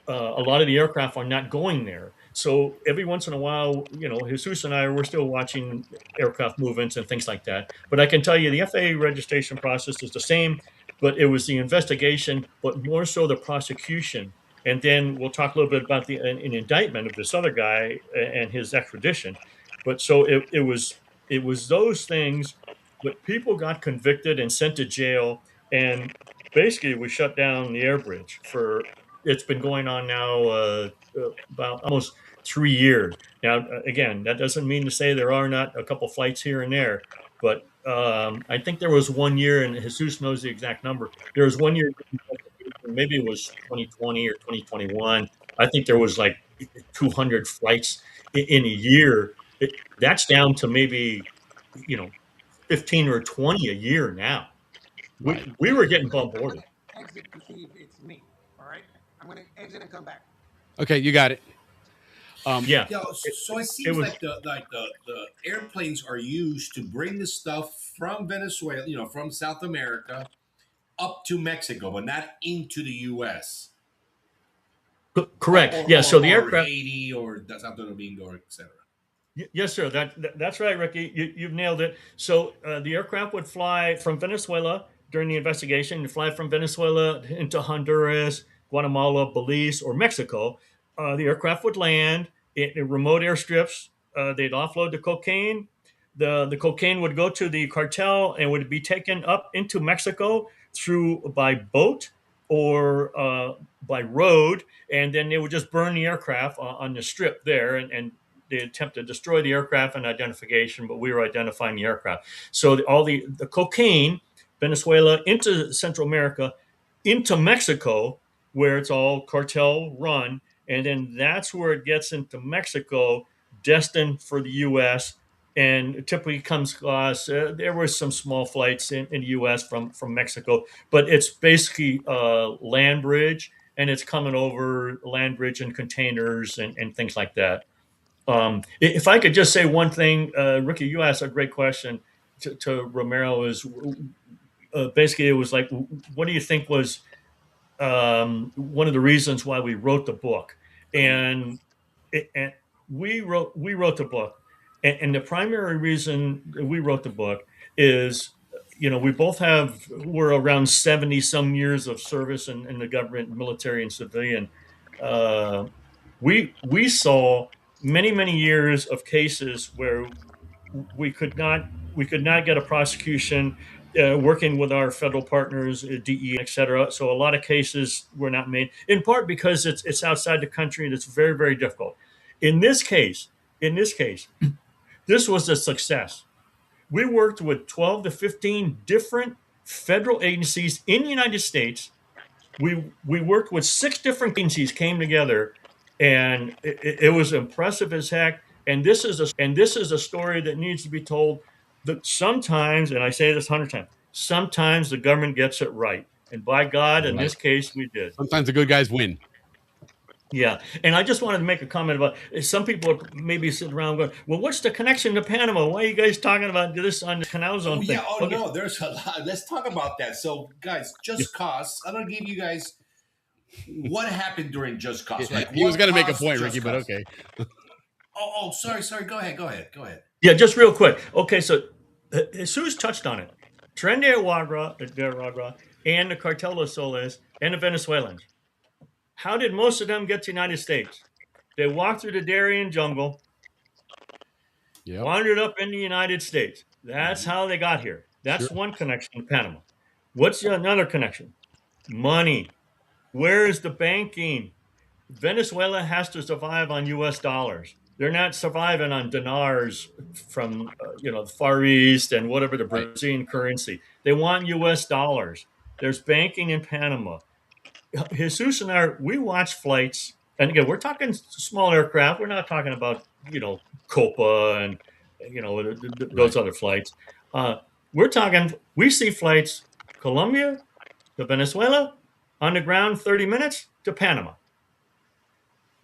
a lot of the aircraft are not going there. So every once in a while, Jesus and I, we're still watching aircraft movements and things like that. But I can tell you the FAA registration process is the same, but it was the investigation, but more so the prosecution. And then we'll talk a little bit about an indictment of this other guy and his extradition. But so it was those things, but people got convicted and sent to jail. And basically we shut down the air bridge for it's been going on now about almost 3 years. Now, again, that doesn't mean to say there are not a couple flights here and there, but I think there was 1 year, and Jesus knows the exact number. There was 1 year, maybe it was 2020 or 2021. I think there was like 200 flights in a year. That's down to maybe, 15 or 20 a year now. We were getting bombarded. Exit to see if it's me. All right, I'm going to exit and come back. Okay, you got it. Yeah. So it seems like the airplanes are used to bring the stuff from Venezuela, from South America, up to Mexico, but not into the U.S. Correct. So the aircraft, Haiti or Santo Domingo, etc. Yes, sir. That's right, Ricky. You've nailed it. So the aircraft would fly from Venezuela during the investigation. You fly from Venezuela into Honduras, Guatemala, Belize, or Mexico. The aircraft would land in remote airstrips. They'd offload the cocaine. The cocaine would go to the cartel and would be taken up into Mexico by boat or by road, and then they would just burn the aircraft on the strip there, and they attempt to destroy the aircraft and identification, but we were identifying the aircraft. So all the cocaine, Venezuela into Central America, into Mexico, where it's all cartel run, and then that's where it gets into Mexico, destined for the U.S. And it typically comes across. There were some small flights in the U.S. from Mexico, but it's basically land bridge, and it's coming over land bridge and containers and things like that. If I could just say one thing, Ricky, you asked a great question to Romero. Is basically it was like, what do you think was one of the reasons why we wrote the book? And we wrote the book, and the primary reason we wrote the book is, we both we're around 70 some years of service in the government, military, and civilian. We saw many years of cases where we could not get a prosecution, working with our federal partners, DE, et cetera. So a lot of cases were not made, in part because it's outside the country and it's very, very difficult. In this case, this was a success. We worked with 12 to 15 different federal agencies in the United States. We worked with 6 different agencies, came together, and it was impressive as heck. And this is a story that needs to be told. That sometimes, and I say this 100 times, sometimes the government gets it right, and by God, in this case, we did. Sometimes the good guys win. Yeah, and I just wanted to make a comment about some people are maybe sitting around going, "Well, what's the connection to Panama? Why are you guys talking about this on the Canal Zone thing?" Yeah, no, there's a lot. Let's talk about that. So, guys, Just Cause. I'm gonna give you guys what happened during Just Cause. Like, he was gonna make a point, Ricky, but okay. Sorry. Go ahead. Yeah, just real quick. Okay, so Jesus touched on it. Tren de Aragua and the Cartel de Soles and the Venezuelans. How did most of them get to the United States? They walked through the Darien jungle, wandered up in the United States. That's how they got here. That's one connection to Panama. What's another connection? Money. Where is the banking? Venezuela has to survive on U.S. dollars. They're not surviving on dinars from the Far East and whatever the Brazilian currency. They want U.S. dollars. There's banking in Panama. Jesus and I, we watch flights, and again, we're talking small aircraft. We're not talking about Copa and those other flights. We see flights Colombia to Venezuela on the ground 30 minutes to Panama.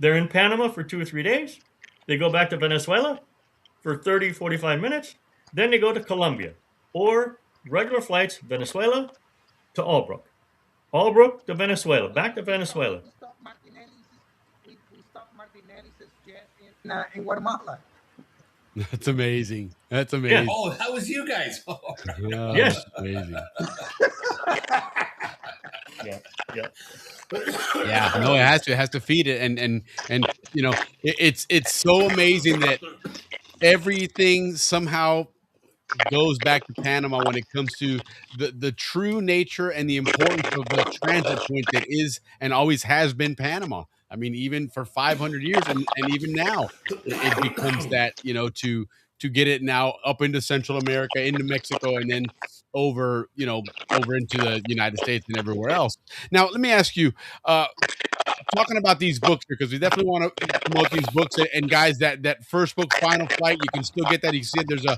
They're in Panama for 2 or 3 days. They go back to Venezuela for 30, 45 minutes. Then they go to Colombia. or regular flights Venezuela to Albrook, Albrook to Venezuela, back to Venezuela. We stopped Martinelli's jet in Guatemala. That's amazing. That's Yeah. amazing. Oh, that was you guys. Oh, Yes. That's amazing. Yeah. Yeah. Yeah, no, it has to feed it, and you know, it's so amazing that everything somehow goes back to Panama when it comes to the true nature and the importance of the transit point that is and always has been Panama. I mean, even for 500 years, and even now, it becomes that, you know, to get it now up into Central America, into Mexico, and then over, you know, over into the United States and everywhere else. Now, let me ask you, uh, talking about these books, because we definitely want to promote these books, and guys, that first book, Final Flight, you can still get that. You can see it, there's a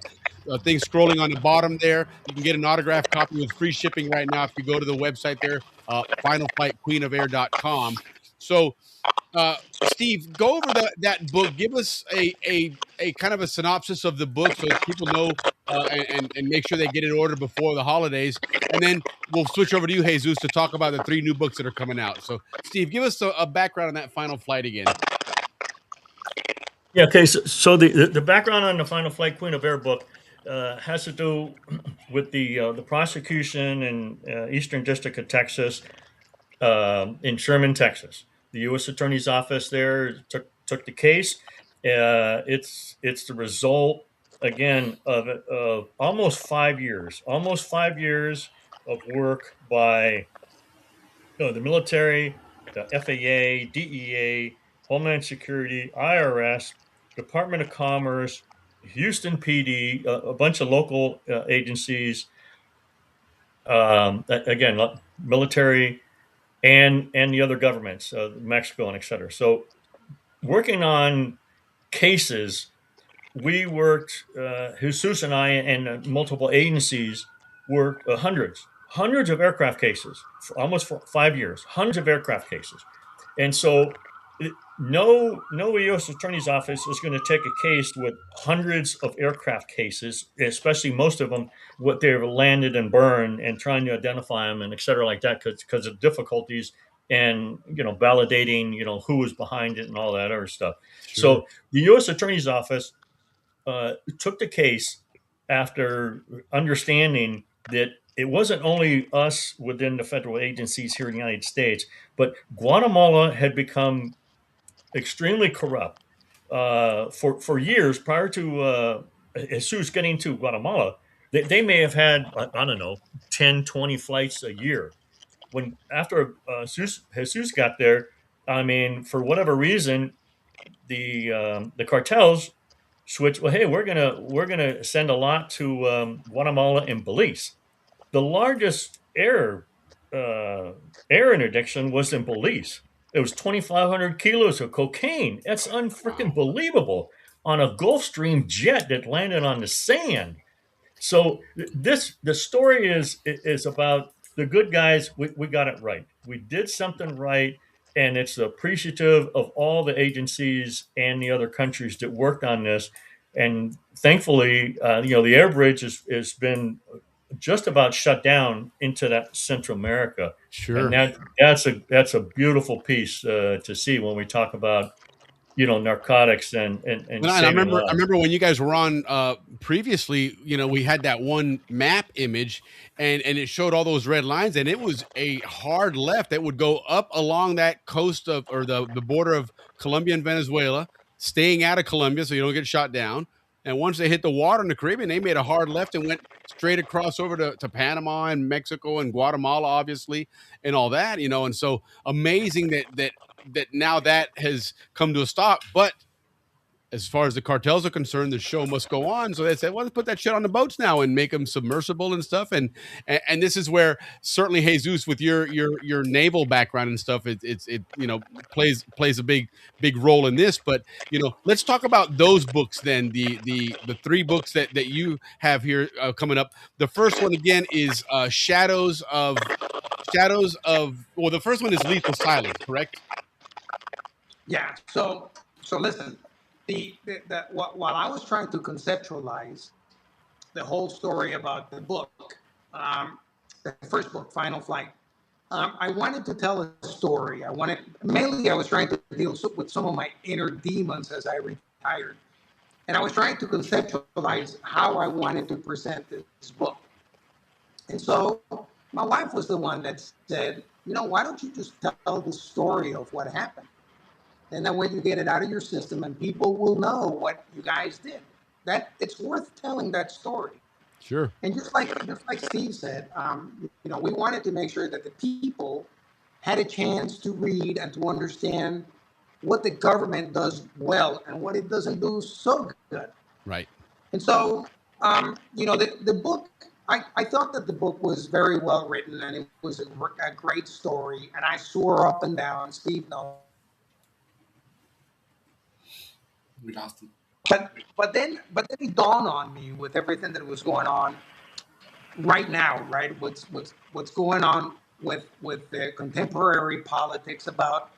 thing scrolling on the bottom there. You can get an autographed copy with free shipping right now if you go to the website there, finalflightqueenofair.com. So Steve, go over that book. Give us a kind of a synopsis of the book so people know, and make sure they get it ordered before the holidays. And then we'll switch over to you, Jesus, to talk about the 3 new books that are coming out. So, Steve, give us a background on that Final Flight again. Yeah. Okay. So the background on the Final Flight Queen of Air book has to do with the prosecution in Eastern District of Texas, in Sherman, Texas. The U.S. Attorney's Office there took the case. It's the result again of almost 5 years of work by the military, the FAA, DEA, Homeland Security, IRS, Department of Commerce, Houston PD, a bunch of local agencies. Again, military and the other governments, Mexico and et cetera. So, working on cases, we worked. Jesus and I and multiple agencies worked hundreds of aircraft cases for almost 5 years. Hundreds of aircraft cases, and so no U.S. Attorney's Office is going to take a case with hundreds of aircraft cases, especially most of them what they've landed and burned, and trying to identify them and et cetera like that because of difficulties and validating who was behind it and all that other stuff. Sure. So the U.S. Attorney's Office took the case after understanding that it wasn't only us within the federal agencies here in the United States, but Guatemala had become extremely corrupt for years prior to Jesus getting to Guatemala. They may have had, I don't know, 10, 20 flights a year. When after Jesus got there, I mean, for whatever reason, the cartels switched. Well, hey, we're gonna send a lot to Guatemala and Belize. The largest air interdiction was in Belize. It was 2,500 kilos of cocaine. That's unfreaking believable on a Gulfstream jet that landed on the sand. So the story is about the good guys. We got it right. We did something right, and it's appreciative of all the agencies and the other countries that worked on this. And thankfully, the air bridge has been just about shut down into that Central America. Sure. And that's a beautiful piece to see when we talk about narcotics and I remember when you guys were on previously, we had that one map image and it showed all those red lines, and it was a hard left that would go up along that coast of, or the border of Colombia and Venezuela, staying out of Colombia so you don't get shot down. And once they hit the water in the Caribbean, they made a hard left and went straight across over to Panama and Mexico and Guatemala, obviously, and all that, and so amazing that now that has come to a stop. But as far as the cartels are concerned, the show must go on. So they said, well, let's put that shit on the boats now and make them submersible and stuff. And this is where certainly Jesus, with your naval background and stuff, it plays a big role in this. But let's talk about those books then. The 3 books that you have here coming up. The first one again is Shadows of. Well, the first one is Lethal Silence, correct? Yeah. So listen. While I was trying to conceptualize the whole story about the book, the first book, Final Flight. I wanted to tell a story. I was trying to deal with some of my inner demons as I retired. And I was trying to conceptualize how I wanted to present this book. And so my wife was the one that said, why don't you just tell the story of what happened? And that way you get it out of your system and people will know what you guys did. That it's worth telling that story. Sure. And just like Steve said, we wanted to make sure that the people had a chance to read and to understand what the government does well and what it doesn't do so good. Right. And so, the book, I thought that the book was very well written and it was a great story. And I swore up and down, Steve knows. We lost him. But then it dawned on me with everything that was going on right now, right? What's going on with the contemporary politics about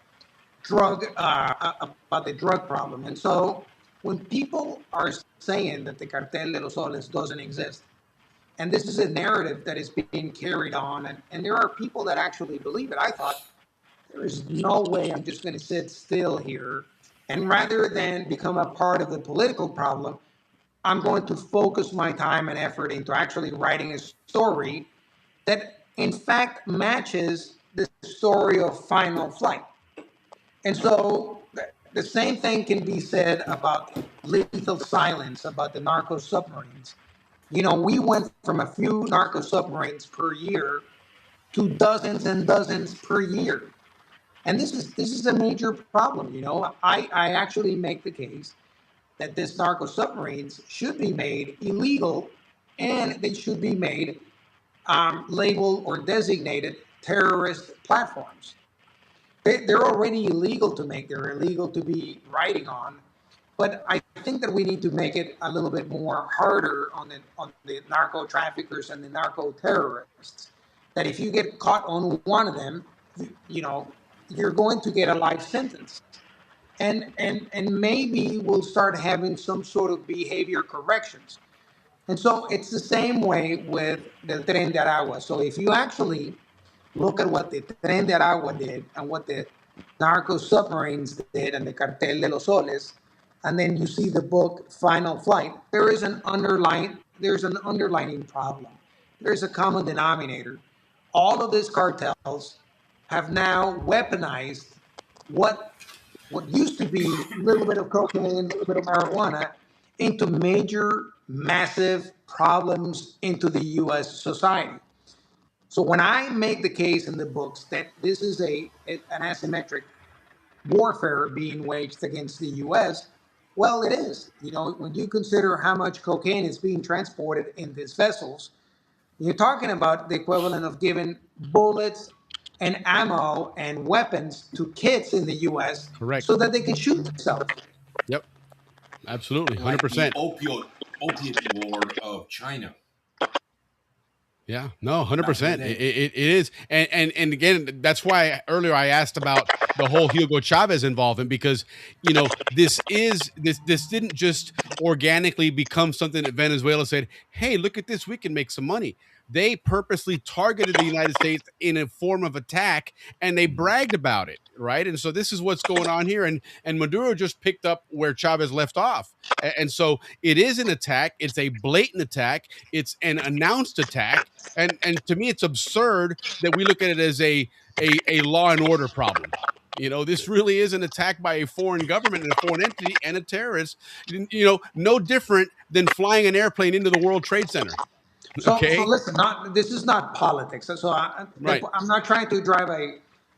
about the drug problem. And so when people are saying that the Cartel de los Soles doesn't exist, and this is a narrative that is being carried on, and there are people that actually believe it, I thought, there is no way I'm just going to sit still here. And rather than become a part of the political problem, I'm going to focus my time and effort into actually writing a story that, in fact, matches the story of Final Flight. And so the same thing can be said about Lethal Silence, about the narco submarines. We went from a few narco submarines per year to dozens and dozens per year. And this is a major problem. I actually make the case that this narco submarines should be made illegal and they should be made labeled or designated terrorist platforms. They're already illegal to make. They're illegal to be riding on. But I think that we need to make it a little bit more harder on the narco traffickers and the narco terrorists. That if you get caught on one of them, you're going to get a life sentence. And maybe we'll start having some sort of behavior corrections. And so it's the same way with the Tren de Aragua. So if you actually look at what the Tren de Aragua did and what the narco submarines did and the Cartel de los Soles, and then you see the book Final Flight, there's an underlying problem. There's a common denominator. All of these cartels have now weaponized what used to be a little bit of cocaine, a little bit of marijuana, into major, massive problems into the U.S. society. So when I make the case in the books that this is an asymmetric warfare being waged against the U.S., well, it is. When you consider how much cocaine is being transported in these vessels, you're talking about the equivalent of giving bullets and ammo and weapons to kids in the U.S. Correct. So that they can shoot themselves. Yep. Absolutely. 100%. Like the opiate war of China. Yeah, no, 100%. It is. And again, that's why earlier I asked about the whole Hugo Chavez involvement, because, this didn't just organically become something that Venezuela said, hey, look at this, we can make some money. They purposely targeted the United States in a form of attack, and they bragged about it, right? And so this is what's going on here. And Maduro just picked up where Chavez left off. And so it is an attack. It's a blatant attack. It's an announced attack. And to me, it's absurd that we look at it as a law and order problem. This really is an attack by a foreign government and a foreign entity and a terrorist, no different than flying an airplane into the World Trade Center. So Okay. So listen, this is not politics. So Right. I'm not trying to drive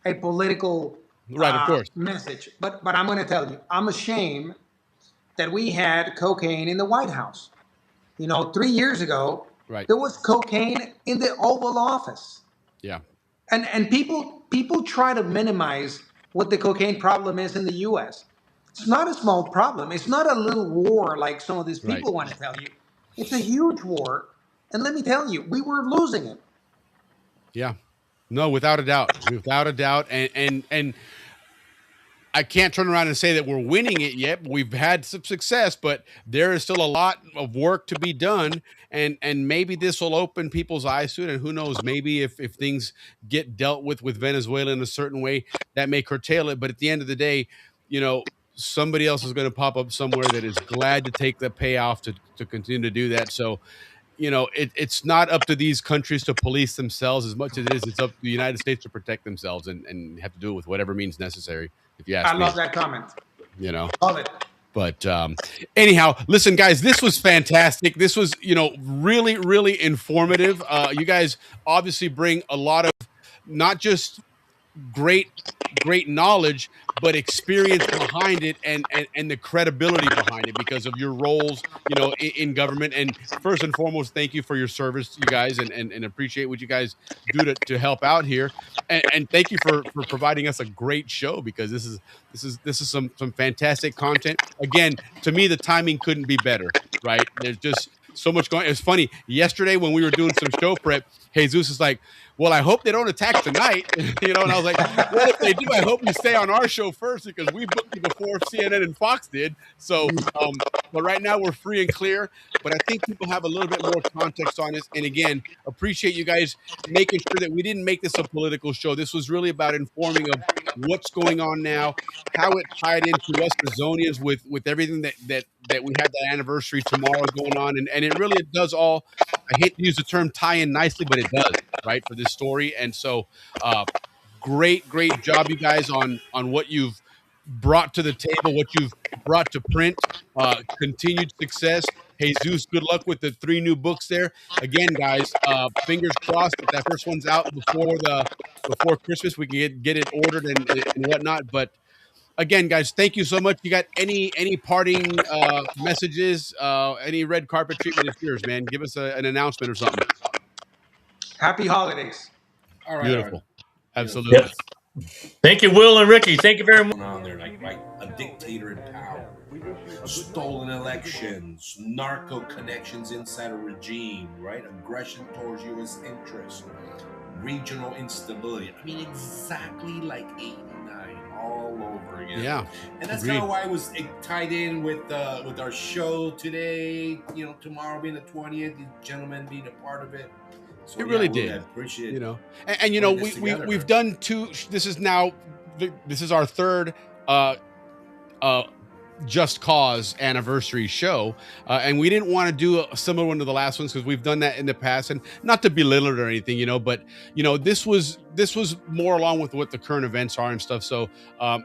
a political of course. message, but I'm going to tell you, I'm ashamed that we had cocaine in the White House. 3 years ago, Right. there was cocaine in the Oval Office. Yeah. And people try to minimize what the cocaine problem is in the U.S. It's not a small problem. It's not a little war like some of these people want to tell you. It's a huge war. And let me tell you, we were losing it. Yeah. No, without a doubt. And I can't turn around and say that we're winning it yet. We've had some success, but there is still a lot of work to be done. And maybe this will open people's eyes to it. And who knows, maybe if things get dealt with Venezuela in a certain way, that may curtail it. But at the end of the day, you know, somebody else is going to pop up somewhere that is glad to take the payoff to continue to do that. So, you know, it's not up to these countries to police themselves as much as it's up to the United States to protect themselves and have to do it with whatever means necessary, if you ask I me. love that comment. You know, Love it. but anyhow, listen, guys, this was fantastic. This was, you know, really, really informative. You guys obviously bring a lot of not just great knowledge, but experience behind it, and the credibility behind it because of your roles, you know, in government. And first and foremost, thank you for your service, you guys, and appreciate what you guys do to help out here. And thank you for providing us a great show, because this is some fantastic content. Again, to me, the timing couldn't be better, right? There's just so much going. It's funny, yesterday when we were doing some show prep, Jesus is like, well, I hope they don't attack tonight. You know, and I was like, well, if they do, I hope you stay on our show first, because we booked you before CNN and Fox did. So, but right now we're free and clear. But I think people have a little bit more context on this. And again, appreciate you guys making sure that we didn't make this a political show. This was really about informing of what's going on now, how it tied into us, the Zonians, with everything that we had that anniversary tomorrow going on. And it really does all, I hate to use the term tie in nicely, but it does, right, for this story. And so great job, you guys, on what you've brought to the table, what you've brought to print. Continued success. Jesus, good luck with the 3 new books there. Again, guys, fingers crossed that first one's out before Christmas. We can get it ordered and whatnot. But again, guys, thank you so much. You got any parting messages, any red carpet treatment? It's yours, man. Give us an announcement or something. Happy holidays. All right. Beautiful. Absolutely. Yep. Thank you, Will and Ricky. Thank you very much. On there, like a dictator in power, stolen elections, narco connections inside a regime, right? Aggression towards U.S. interests, regional instability. I mean, exactly like '89 all over again. Yeah, and that's agreed. kind of why it was tied in with our show today. You know, tomorrow being the 20th, the gentlemen being a part of it. So, it really did. I appreciate it. You know, and you know, we've done 2. This is our 3rd Just Cause anniversary show, and we didn't want to do a similar one to the last ones, because we've done that in the past, and not to belittle it or anything, you know, but you know, this was more along with what the current events are and stuff. So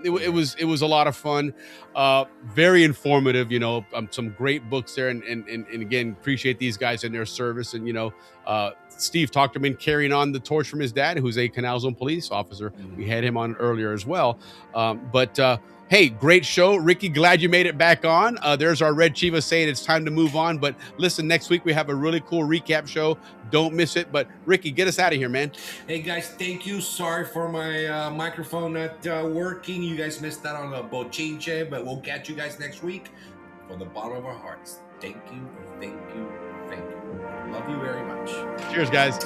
it was a lot of fun, very informative, you know, some great books there, and again, appreciate these guys and their service. And you know, Steve talked him in carrying on the torch from his dad, who's a Canal Zone police officer. We had him on earlier as well, but hey, great show. Ricky, glad you made it back on. There's our Red Chiva saying it's time to move on. But listen, next week we have a really cool recap show. Don't miss it. But Ricky, get us out of here, man. Hey, guys, thank you. Sorry for my microphone not working. You guys missed out on the bochinche, but we'll catch you guys next week. From the bottom of our hearts, thank you, thank you, thank you. Love you very much. Cheers, guys.